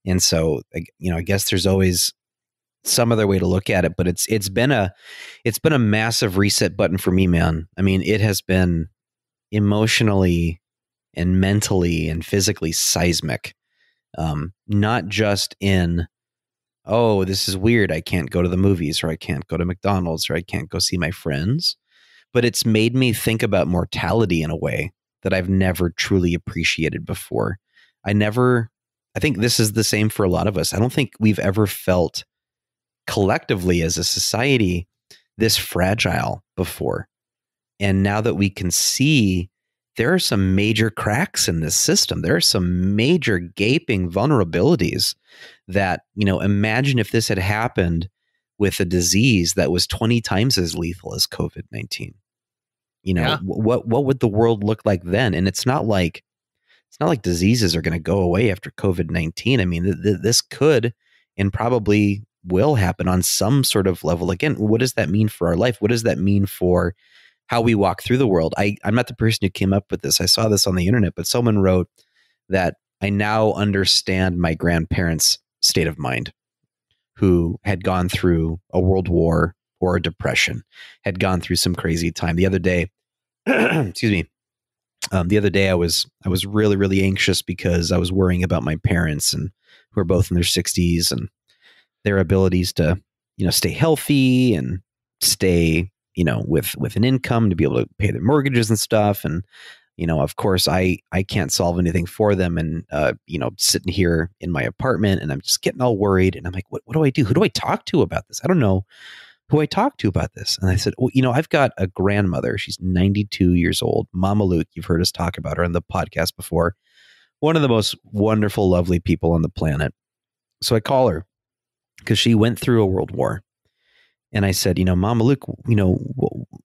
And so, I guess there's always some other way to look at it, but it's been a massive reset button for me, man. I mean, it has been emotionally and mentally and physically seismic. Not just in, oh, this is weird, I can't go to the movies, or I can't go to McDonald's, or I can't go see my friends, but it's made me think about mortality in a way that I've never truly appreciated before. I think this is the same for a lot of us. I don't think we've ever felt collectively as a society this fragile before. And now that we can see, there are some major cracks in this system. There are some major gaping vulnerabilities that, imagine if this had happened with a disease that was 20 times as lethal as COVID-19. What would the world look like then? And it's not like diseases are going to go away after COVID-19. I mean, this could and probably will happen on some sort of level. Again, what does that mean for our life? What does that mean for how we walk through the world? I'm not the person who came up with this. I saw this on the internet, but someone wrote that I now understand my grandparents' state of mind, who had gone through a world war or a depression, had gone through some crazy time. The other day, excuse me, I was really, really anxious because I was worrying about my parents, and who are both in their 60s, and their abilities to, stay healthy and stay, with an income to be able to pay their mortgages and stuff. And, of course, I can't solve anything for them. And, sitting here in my apartment, and I'm just getting all worried. And I'm like, what do I do? Who do I talk to about this? I don't know who I talked to about this. And I said, well, I've got a grandmother. She's 92 years old. Mama Luke, you've heard us talk about her on the podcast before. One of the most wonderful, lovely people on the planet. So I call her because she went through a world war. And I said, Mama Luke,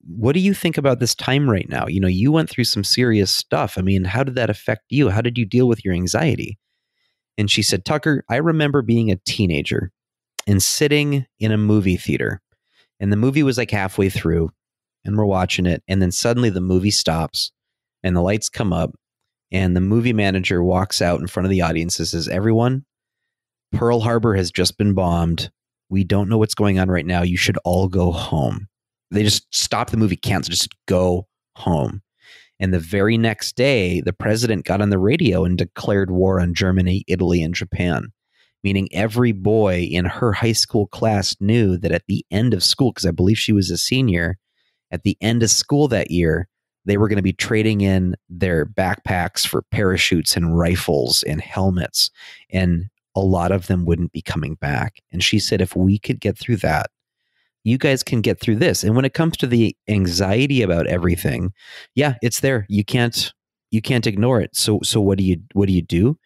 what do you think about this time right now? You went through some serious stuff. I mean, how did that affect you? How did you deal with your anxiety? And she said, Tucker, I remember being a teenager and sitting in a movie theater. And the movie was like halfway through, and we're watching it. And then suddenly the movie stops and the lights come up, and the movie manager walks out in front of the audience and says, everyone, Pearl Harbor has just been bombed. We don't know what's going on right now. You should all go home. They just stop the movie, cancel, just go home. And the very next day, the president got on the radio and declared war on Germany, Italy, and Japan. Meaning every boy in her high school class knew that at the end of school, because I believe she was a senior, at the end of school that year, they were going to be trading in their backpacks for parachutes and rifles and helmets. And a lot of them wouldn't be coming back. And she said, if we could get through that, you guys can get through this. And when it comes to the anxiety about everything, yeah, it's there. You can't ignore it. So what do you do?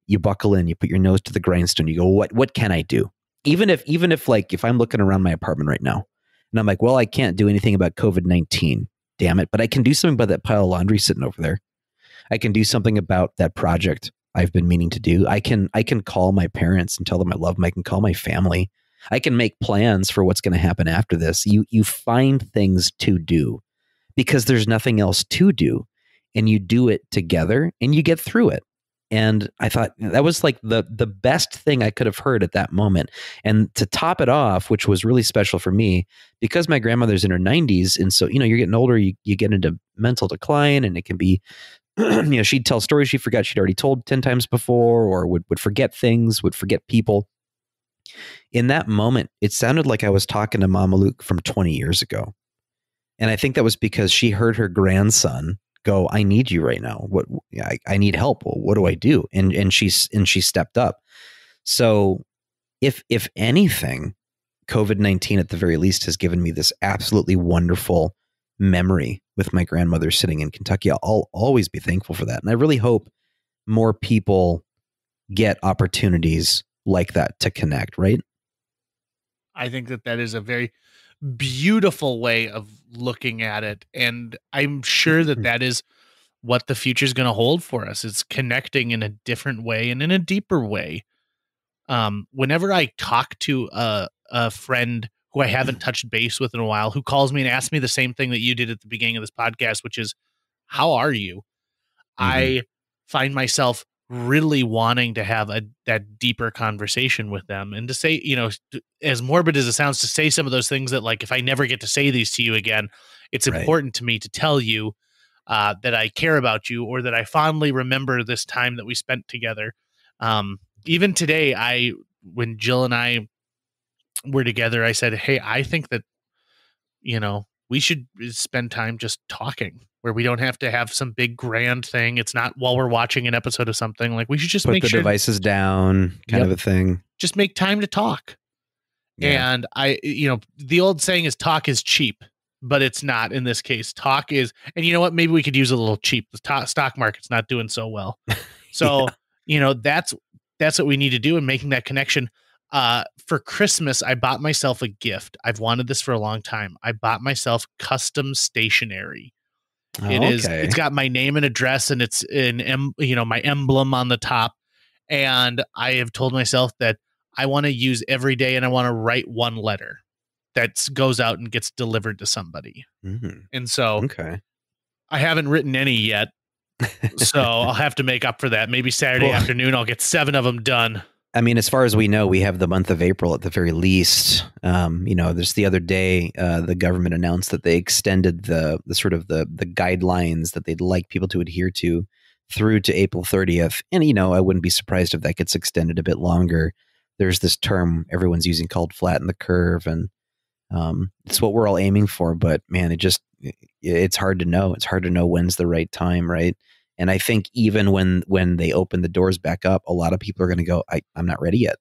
You buckle in, you put your nose to the grindstone. You go, what can I do? Even if I'm looking around my apartment right now and I'm like, well, I can't do anything about COVID-19, damn it. But I can do something about that pile of laundry sitting over there. I can do something about that project I've been meaning to do. I can call my parents and tell them I love them. I can call my family. I can make plans for what's going to happen after this. You find things to do because there's nothing else to do, and you do it together and you get through it. And I thought that was like the best thing I could have heard at that moment. And to top it off, which was really special for me, because my grandmother's in her 90s. And so, you're getting older, you get into mental decline, and it can be, she'd tell stories she forgot she'd already told 10 times before, or would forget things, would forget people. In that moment, it sounded like I was talking to Mama Luke from 20 years ago. And I think that was because she heard her grandson go, I need you right now. I need help. Well, what do I do? And she stepped up. So if anything, COVID-19 at the very least has given me this absolutely wonderful memory with my grandmother sitting in Kentucky. I'll always be thankful for that. And I really hope more people get opportunities like that to connect, right? I think that is a very beautiful way of looking at it. And I'm sure that is what the future is going to hold for us. It's connecting in a different way and in a deeper way. Whenever I talk to a friend who I haven't touched base with in a while, who calls me and asks me the same thing that you did at the beginning of this podcast, which is, how are you? Mm-hmm. I find myself really wanting to have that deeper conversation with them, and to say, as morbid as it sounds, to say some of those things that, like, if I never get to say these to you again, it's important to me to tell you, that I care about you, or that I fondly remember this time that we spent together. Even today, when Jill and I were together, I said, hey, I think that, we should spend time just talking, where we don't have to have some big grand thing. It's not while we're watching an episode of something. Like, we should just put the devices down, kind of a thing. Just make time to talk. Yeah. And the old saying is talk is cheap, but it's not in this case. Talk is, and you know what? Maybe we could use a little cheap. The stock market's not doing so well. So, that's what we need to do in making that connection. For Christmas, I bought myself a gift. I've wanted this for a long time. I bought myself custom stationery. It's got my name and address, and it's my emblem on the top. And I have told myself that I want to use every day, and I want to write one letter that goes out and gets delivered to somebody. Mm-hmm. And so I haven't written any yet. So I'll have to make up for that. Maybe Saturday afternoon, I'll get 7 of them done. I mean, as far as we know, we have the month of April at the very least. There's the other day, the government announced that they extended the guidelines that they'd like people to adhere to through to April 30th. And, I wouldn't be surprised if that gets extended a bit longer. There's this term everyone's using called flatten the curve. And it's what we're all aiming for. But man, it's hard to know. It's hard to know when's the right time, right? And I think even when they open the doors back up, a lot of people are going to go, I'm not ready yet.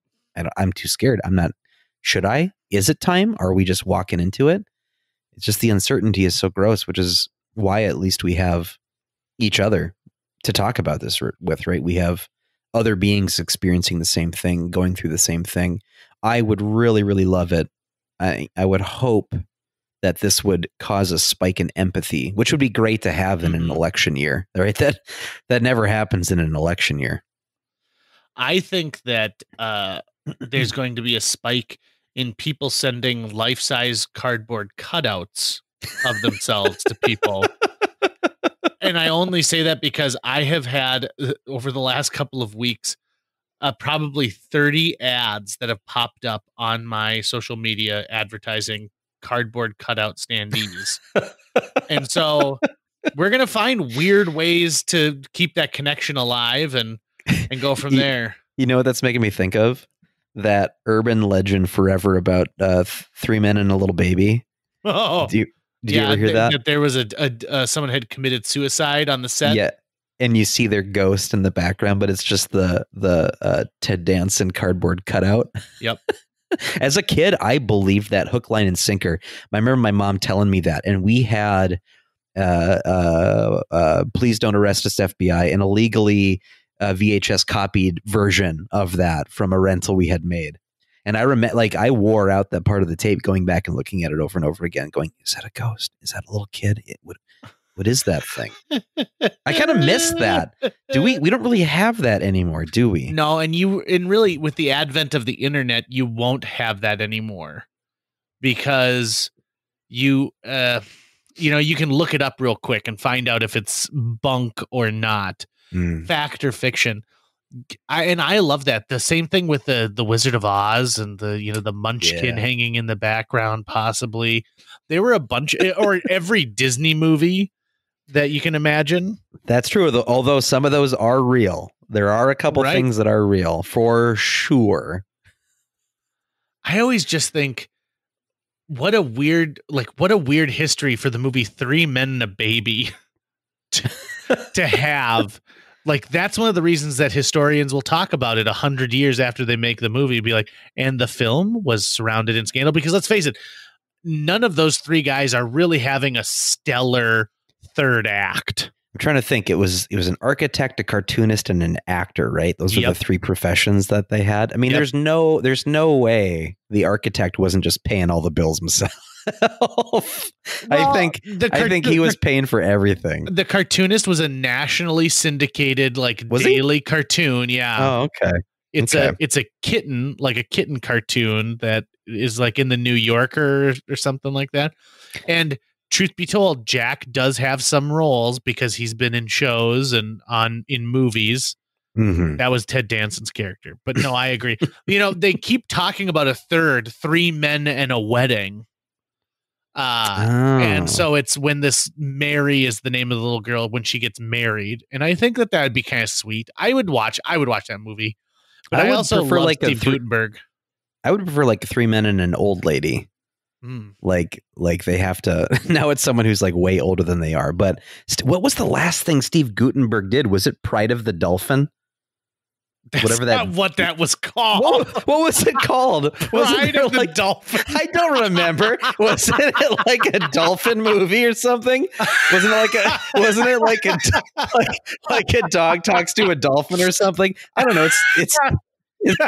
I'm too scared. Should I? Is it time? Are we just walking into it? It's just the uncertainty is so gross, which is why at least we have each other to talk about this with, right? We have other beings experiencing the same thing, going through the same thing. I would really, really love it. I would hope that this would cause a spike in empathy, which would be great to have in an election year, right? That never happens in an election year. I think that there's going to be a spike in people sending life-size cardboard cutouts of themselves to people. And I only say that because I have had, over the last couple of weeks, probably 30 ads that have popped up on my social media advertising cardboard cutout standees. And so we're going to find weird ways to keep that connection alive and go from there. You know what that's making me think of? That urban legend forever about 3 men and a little baby. Oh, did you ever hear that? That there was someone had committed suicide on the set. Yeah. And you see their ghost in the background, but it's just the Ted Danson cardboard cutout. Yep. As a kid, I believed that hook, line, and sinker. I remember my mom telling me that, and we had Please Don't Arrest Us, FBI, an illegally VHS copied version of that from a rental we had made. And I remember, I wore out that part of the tape, going back and looking at it over and over again, going, "Is that a ghost? Is that a little kid? What is that thing?" I kind of miss that. Do we? We don't really have that anymore, do we? No, and really with the advent of the internet, you won't have that anymore, because you can look it up real quick and find out if it's bunk or not, fact or fiction. I love that. The same thing with the Wizard of Oz and the Munchkin hanging in the background. Possibly there were a bunch, or every Disney movie that you can imagine. That's true. Although some of those are real. There are a couple things that are real for sure. I always just think, what a weird history for the movie 3 Men and a Baby to have. That's one of the reasons that historians will talk about it 100 years after they make the movie, be like, and the film was surrounded in scandal, because let's face it, none of those 3 guys are really having a stellar third act. I'm trying to think. It was an architect, a cartoonist, and an actor, right? Those are the 3 professions that they had. I mean, there's no way the architect wasn't just paying all the bills himself. I think he was paying for everything. The cartoonist was a nationally syndicated daily cartoon. Yeah. Oh, okay. It's a kitten, a kitten cartoon that is in the New Yorker or something like that. And truth be told, Jack does have some roles because he's been in shows and in movies. Mm-hmm. That was Ted Danson's character. But no, I agree. They keep talking about a third, 3 Men and a Wedding. And Oh. so it's when this Mary is the name of the little girl when she gets married. And I think that would be kind of sweet. I would watch that movie. But I would also prefer love like Steve Guttenberg. I would prefer like three men and an old lady. Like they have to. Now it's someone who's like way older than they are. But what was the last thing Steve Guttenberg did? Was it Pride of the Dolphin? That's not what that was called. What was it called? Pride of the Dolphin. I don't remember. Wasn't it like a dolphin movie or something? Wasn't it like a dog talks to a dolphin or something? I don't know. It's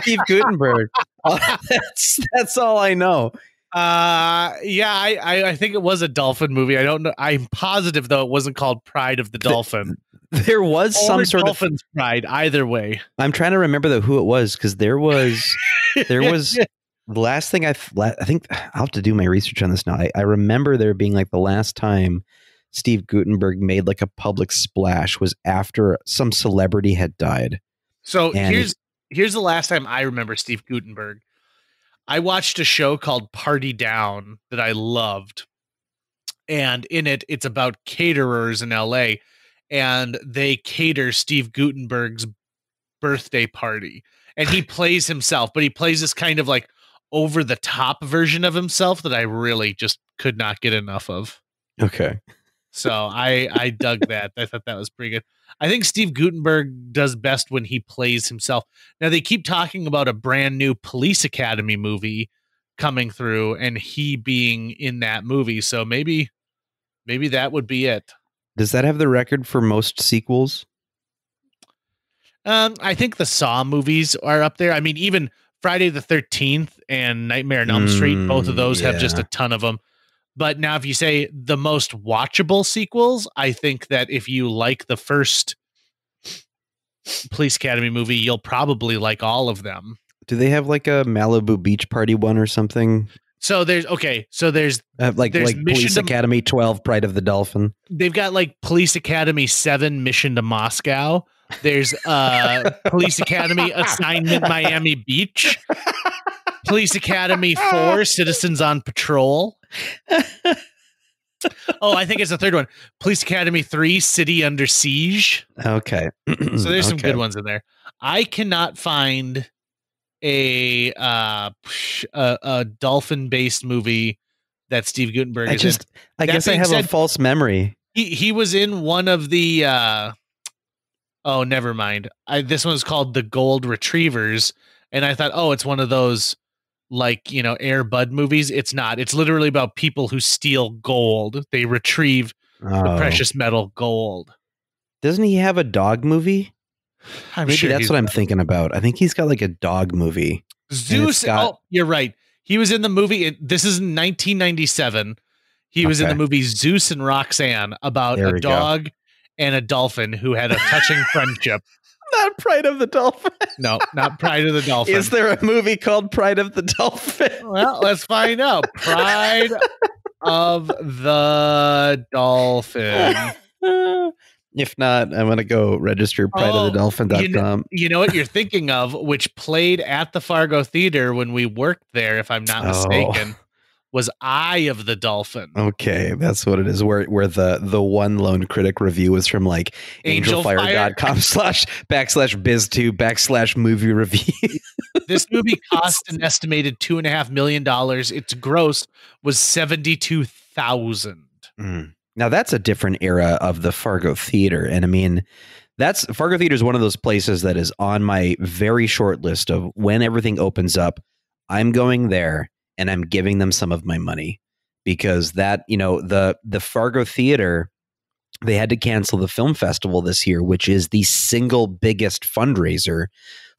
Steve Guttenberg. That's all I know. I think it was a dolphin movie. I don't know. I'm positive though it wasn't called Pride of the Dolphin. There was some sort of Dolphin's Pride. Either way, I'm trying to remember though who it was, because there was the last thing I think I'll have to do my research on this now. I remember there being like the last time Steve Guttenberg made like a public splash was after some celebrity had died. So here's the last time I remember Steve Guttenberg. I watched a show called Party Down that I loved. And in it, it's about caterers in LA. And they cater Steve Guttenberg's birthday party. And he plays himself, but he plays this kind of like over the top version of himself that I really just could not get enough of. Okay. So I dug that. I thought that was pretty good. I think Steve Guttenberg does best when he plays himself. Now they keep talking about a brand new Police Academy movie coming through and he being in that movie. So maybe that would be it. Does that have the record for most sequels? I think the Saw movies are up there. I mean, even Friday the 13th and Nightmare on Elm Street, both of those have just a ton of them. But now if you say the most watchable sequels, I think that if you like the first Police Academy movie, you'll probably like all of them. Do they have like a Malibu Beach Party one or something? So there's Police Academy 12 Pride of the Dolphin. They've got like Police Academy 7 Mission to Moscow. There's Police Academy Assignment Miami Beach. Police Academy 4 Citizens on Patrol. Oh, I think it's the third one. Police Academy 3 City Under Siege. Okay. So there's some good ones in there. I cannot find a dolphin based movie that Steve Guttenberg is in. I guess I have a false memory. He was in one of the oh, never mind. This one's called The Gold Retrievers, and I thought, oh, it's one of those like, Air Bud movies. It's not. It's literally about people who steal gold. They retrieve the precious metal gold. Doesn't he have a dog movie? I'm Maybe sure that's what I'm thinking about. I think he's got like a dog movie. Zeus. Oh, you're right. He was in the movie. This is in 1997. He was in the movie Zeus and Roxanne about a dog and a dolphin who had a touching friendship. Not Pride of the Dolphin. No, not Pride of the Dolphin. Is there a movie called Pride of the Dolphin? Well, let's find out. Pride of the Dolphin. If not, I'm going to go register prideofthedolphin.com. You know what you're thinking of, which played at the Fargo Theater when we worked there, if I'm not mistaken, was Eye of the Dolphin. Okay, that's what it is. Where the one lone critic review was from like angelfire.com/biz2/movie review. This movie cost an estimated $2.5 million. Its gross was $72,000. Now that's a different era of the Fargo Theater. And I mean, Fargo Theater is one of those places that is on my very short list of when everything opens up, I'm going there and I'm giving them some of my money, because that, the Fargo Theater, they had to cancel the film festival this year, which is the single biggest fundraiser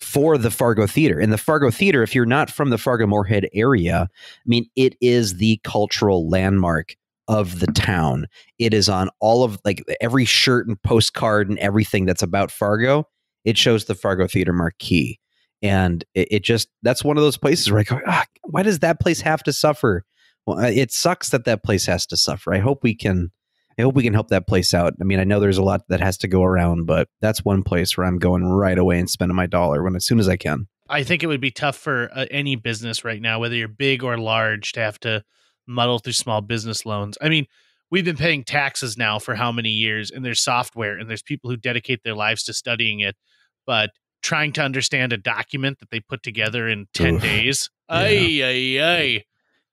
for the Fargo Theater. And the Fargo Theater, if you're not from the Fargo-Moorhead area, I mean, it is the cultural landmark of the town. It is on all of like every shirt and postcard and everything that's about Fargo. It shows the Fargo Theater marquee. And it just, that's one of those places where I go, why does that place have to suffer? Well, it sucks that place has to suffer. I hope we can help that place out. I mean, I know there's a lot that has to go around, but that's one place where I'm going right away and spending my dollar as soon as I can. I think it would be tough for any business right now, whether you're big or large, to have to muddle through small business loans. I mean, we've been paying taxes now for how many years, and there's software and there's people who dedicate their lives to studying it, but trying to understand a document that they put together in 10 Oof. days. Yeah. Ay.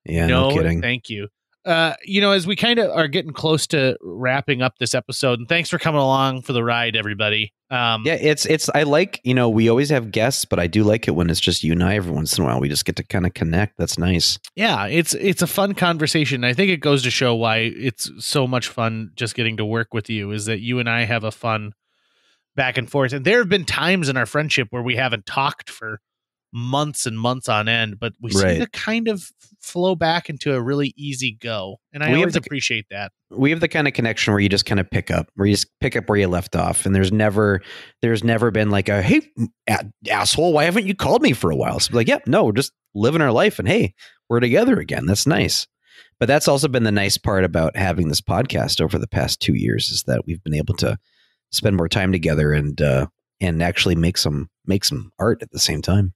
Yeah, no kidding. Thank you. As we kind of are getting close to wrapping up this episode, and thanks for coming along for the ride, everybody. Yeah, it's I like, we always have guests, but I do like it when it's just you and I every once in a while. We just get to kind of connect. That's nice. Yeah, it's a fun conversation. I think it goes to show why it's so much fun just getting to work with you, is that you and I have a fun back and forth. And there have been times in our friendship where we haven't talked for months and months on end, but we seem to kind of flow back into a really easy go. And I always appreciate that. We have the kind of connection where you just kind of pick up where you left off. And there's never been like a, hey, asshole, why haven't you called me for a while? So like, yeah, no, we're just living our life and hey, we're together again. That's nice. But that's also been the nice part about having this podcast over the past 2 years, is that we've been able to spend more time together and actually make some art at the same time.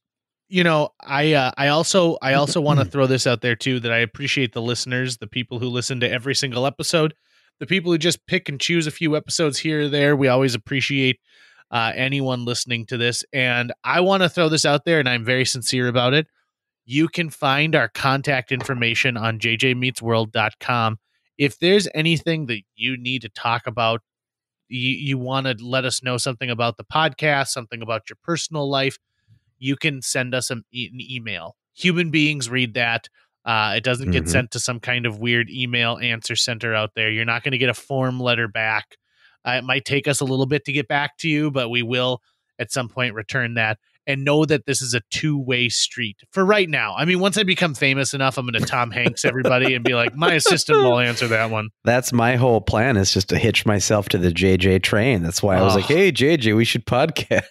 I also want to throw this out there too, that I appreciate the listeners, the people who listen to every single episode, the people who just pick and choose a few episodes here or there. We always appreciate anyone listening to this. And I want to throw this out there, and I'm very sincere about it. You can find our contact information on jjmeetsworld.com. If there's anything that you need to talk about, you want to let us know something about the podcast, something about your personal life, you can send us an email. Human beings read that. It doesn't get sent to some kind of weird email answer center out there. You're not going to get a form letter back. It might take us a little bit to get back to you, but we will at some point return that. And know that this is a two-way street for right now. I mean, once I become famous enough, I'm going to Tom Hanks everybody and be like, my assistant will answer that one. That's my whole plan, is just to hitch myself to the JJ train. That's why I was like, hey, JJ, we should podcast.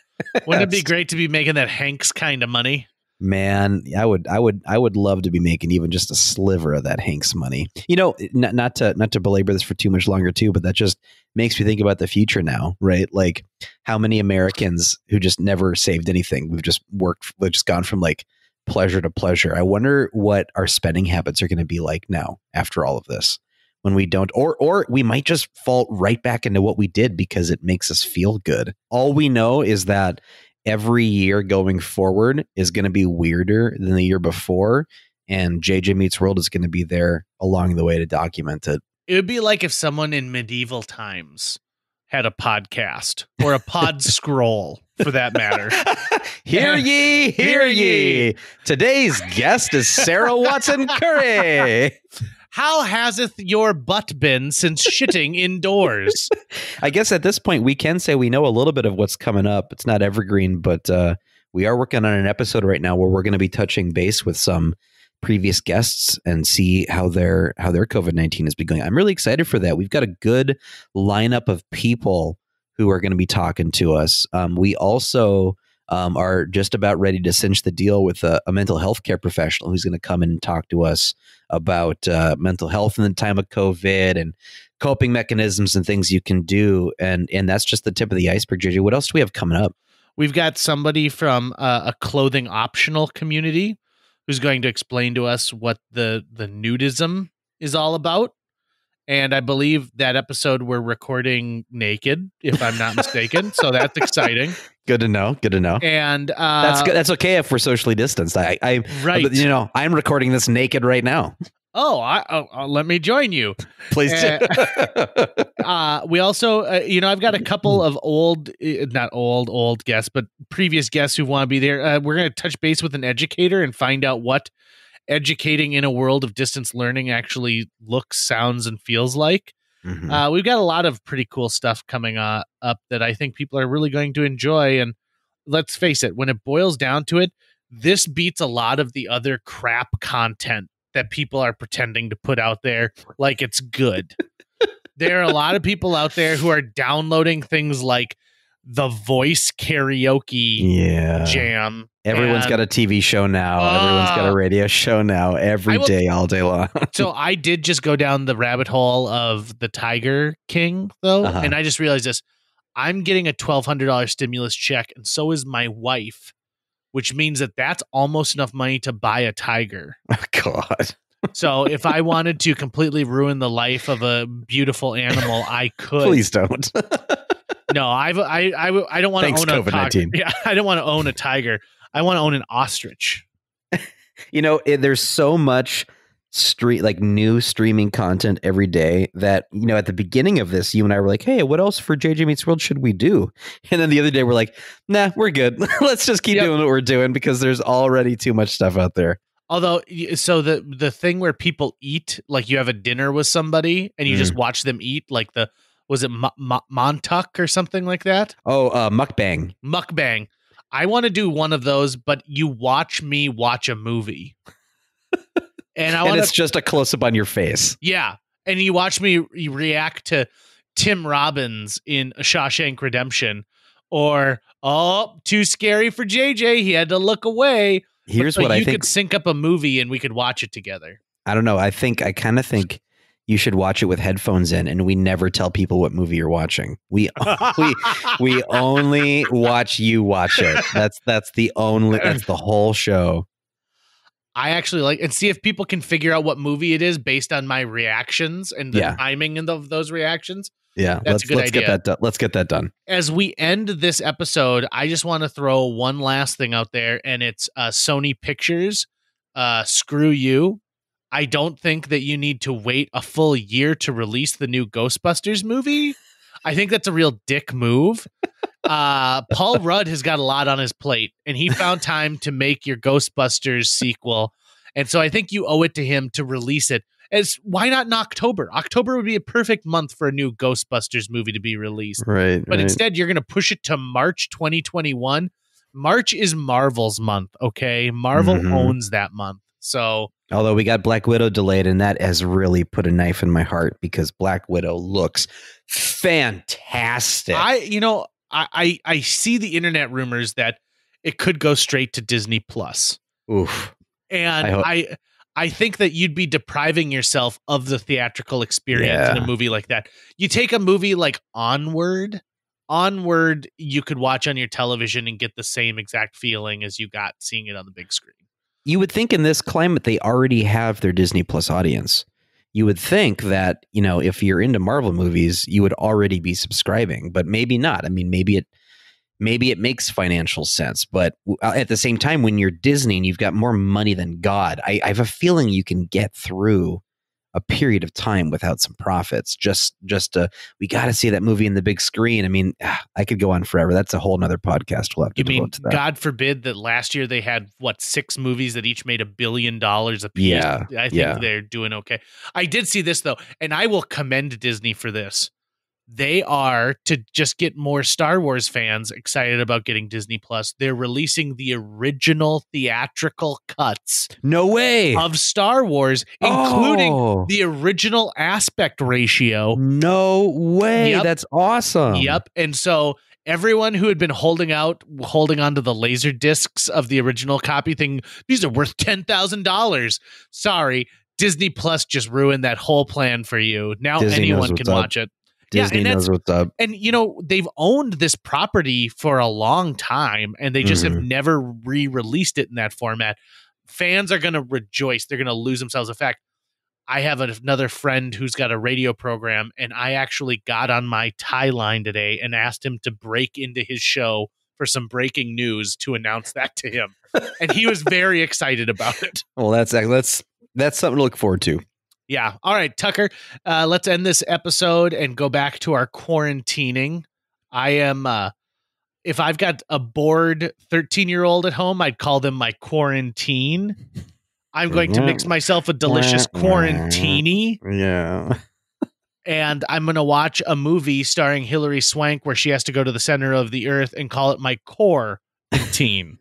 Wouldn't it be great to be making that Hanks kind of money? Man, I would love to be making even just a sliver of that Hanks money. Not to belabor this for too much longer too, but that just makes me think about the future now, right? Like how many Americans who just never saved anything. We've just gone from like pleasure to pleasure. I wonder what our spending habits are going to be like now after all of this, when we don't, or we might just fall right back into what we did because it makes us feel good. All we know is that every year going forward is going to be weirder than the year before, and JJ Meets World is going to be there along the way to document it. It would be like if someone in medieval times had a podcast, or a pod scroll for that matter. Hear ye, hear ye. Today's guest is Sarah Watson Curry. How haseth your butt been since shitting indoors? I guess at this point we can say we know a little bit of what's coming up. It's not evergreen, but we are working on an episode right now where we're going to be touching base with some previous guests and see how their COVID-19 has been going. I'm really excited for that. We've got a good lineup of people who are going to be talking to us. We also are just about ready to cinch the deal with a mental health care professional who's going to come in and talk to us about mental health in the time of COVID and coping mechanisms and things you can do. And that's just the tip of the iceberg, JJ. What else do we have coming up? We've got somebody from a clothing optional community who's going to explain to us what the nudism is all about. And I believe that episode we're recording naked, if I'm not mistaken. So that's exciting. Good to know. Good to know. And that's good. That's okay if we're socially distanced. Right. I'm recording this naked right now. Let me join you. Please do. We also, I've got a couple of not old guests, but previous guests who want to be there. We're going to touch base with an educator and find out what educating in a world of distance learning actually looks, sounds, and feels like. Mm-hmm. We've got a lot of pretty cool stuff coming up that I think people are really going to enjoy. And let's face it, when it boils down to it, this beats a lot of the other crap content that people are pretending to put out there like it's good. There are a lot of people out there who are downloading things like the Voice Karaoke Jam. Everyone's got a TV show now. Everyone's got a radio show now every day, all day long. So I did just go down the rabbit hole of the Tiger King, though. And I just realized this. I'm getting a $1,200 stimulus check, and so is my wife, which means that that's almost enough money to buy a tiger. Oh, God. So if I wanted to completely ruin the life of a beautiful animal, I could. Please don't. No, I don't want to Thanks, own a COVID-19. tiger. Yeah, I don't want to own a tiger. I want to own an ostrich. There's so much new streaming content every day that, at the beginning of this, you and I were like, hey, what else for JJ Meets World should we do? And then the other day we're like, nah, we're good. Let's just keep doing what we're doing because there's already too much stuff out there. Although, so the thing where people eat, like you have a dinner with somebody and you just watch them eat, like was it Montuck or something like that? Oh, mukbang. Mukbang. I want to do one of those, but you watch me watch a movie. And it's just a close-up on your face. Yeah. And you watch me react to Tim Robbins in Shawshank Redemption, or, too scary for JJ. He had to look away. Here's what I think. You could sync up a movie and we could watch it together. I don't know. I kind of think you should watch it with headphones in, and we never tell people what movie you're watching. We only watch you watch it. That's the whole show. I actually like, and see if people can figure out what movie it is based on my reactions and the timing of those reactions. Yeah, that's a good idea. Get that done. Let's get that done. As we end this episode, I just want to throw one last thing out there, and it's Sony Pictures. Screw you. I don't think that you need to wait a full year to release the new Ghostbusters movie. I think that's a real dick move. Paul Rudd has got a lot on his plate, and he found time to make your Ghostbusters sequel. And so I think you owe it to him to release it. Why not in October? October would be a perfect month for a new Ghostbusters movie to be released. Right. But instead, you're going to push it to March 2021. March is Marvel's month, okay? Marvel owns that month. So, although we got Black Widow delayed, and that has really put a knife in my heart because Black Widow looks fantastic. I see the internet rumors that it could go straight to Disney Plus. Oof. And I think that you'd be depriving yourself of the theatrical experience in a movie like that. You take a movie like Onward, you could watch on your television and get the same exact feeling as you got seeing it on the big screen. You would think in this climate, they already have their Disney Plus audience. You would think that, if you're into Marvel movies, you would already be subscribing, but maybe not. I mean, maybe it makes financial sense, but at the same time, when you're Disney and you've got more money than God, I have a feeling you can get through a period of time without some profits. We got to see that movie in the big screen. I mean, I could go on forever. That's a whole nother podcast. We'll have to devote to that. God forbid that last year they had 6 movies that each made $1 billion a piece. Yeah, I think they're doing okay. I did see this though, and I will commend Disney for this. They are, to just get more Star Wars fans excited about getting Disney Plus, they're releasing the original theatrical cuts. No way. Of Star Wars, including the original aspect ratio. No way. Yep. That's awesome. Yep. And so everyone who had been holding on to the laser discs of the original copy thing, these are worth $10,000. Sorry, Disney Plus just ruined that whole plan for you. Now Disney anyone can watch it. Disney knows what's up. And, they've owned this property for a long time, and they just have never re-released it in that format. Fans are going to rejoice. They're going to lose themselves. In fact, I have another friend who's got a radio program, and I actually got on my tie line today and asked him to break into his show for some breaking news to announce that to him. And he was very excited about it. Well, that's something to look forward to. Yeah. All right, Tucker, let's end this episode and go back to our quarantining. I am, if I've got a bored 13-year-old at home, I'd call them my quarantine. I'm going to mix myself a delicious quarantini. Yeah. And I'm going to watch a movie starring Hilary Swank where she has to go to the center of the earth and call it my core teen.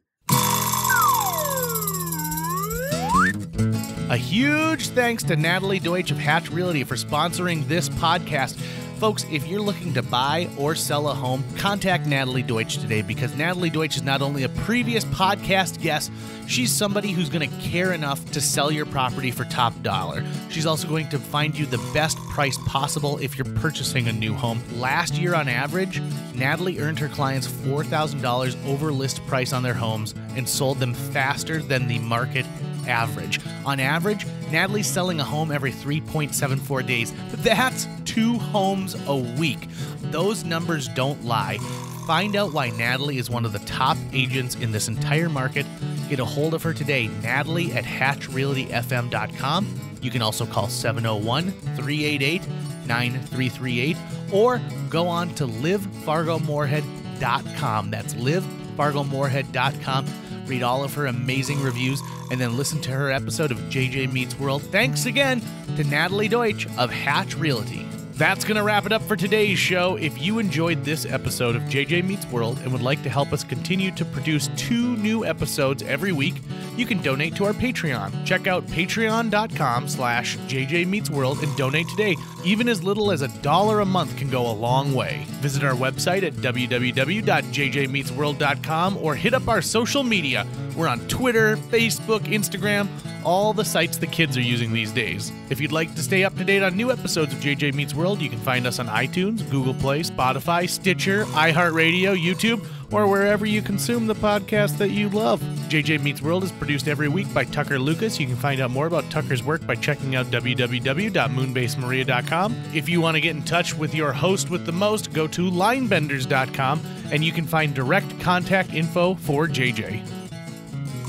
A huge thanks to Natalie Deutsch of Hatch Realty for sponsoring this podcast. Folks, if you're looking to buy or sell a home, contact Natalie Deutsch today, because Natalie Deutsch is not only a previous podcast guest, she's somebody who's going to care enough to sell your property for top dollar. She's also going to find you the best price possible if you're purchasing a new home. Last year, on average, Natalie earned her clients $4,000 over list price on their homes and sold them faster than the market average. On average, Natalie's selling a home every 3.74 days. That's 2 homes a week. Those numbers don't lie. Find out why Natalie is one of the top agents in this entire market. Get a hold of her today, Natalie at hatchrealtyfm.com. You can also call 701-388-9338 or go on to livefargomorehead.com. That's livefargomorehead.com. Read all of her amazing reviews and then listen to her episode of JJ Meets World. Thanks again to Natalie Deutsch of Hatch Realty. That's going to wrap it up for today's show. If you enjoyed this episode of JJ Meets World and would like to help us continue to produce 2 new episodes every week, you can donate to our Patreon. Check out patreon.com/JJMeetsWorld and donate today. Even as little as $1 a month can go a long way. Visit our website at www.jjmeetsworld.com or hit up our social media. We're on Twitter, Facebook, Instagram, all the sites the kids are using these days. If you'd like to stay up to date on new episodes of JJ Meets World, you can find us on iTunes, Google Play, Spotify, Stitcher, iHeartRadio, YouTube, or wherever you consume the podcast that you love. JJ Meets World is produced every week by Tucker Lucas. You can find out more about Tucker's work by checking out www.moonbasemaria.com. If you want to get in touch with your host with the most, go to linebenders.com, and you can find direct contact info for JJ.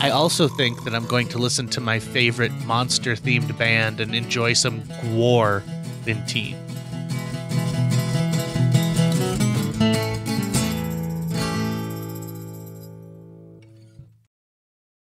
I also think that I'm going to listen to my favorite monster-themed band and enjoy some gore in teen.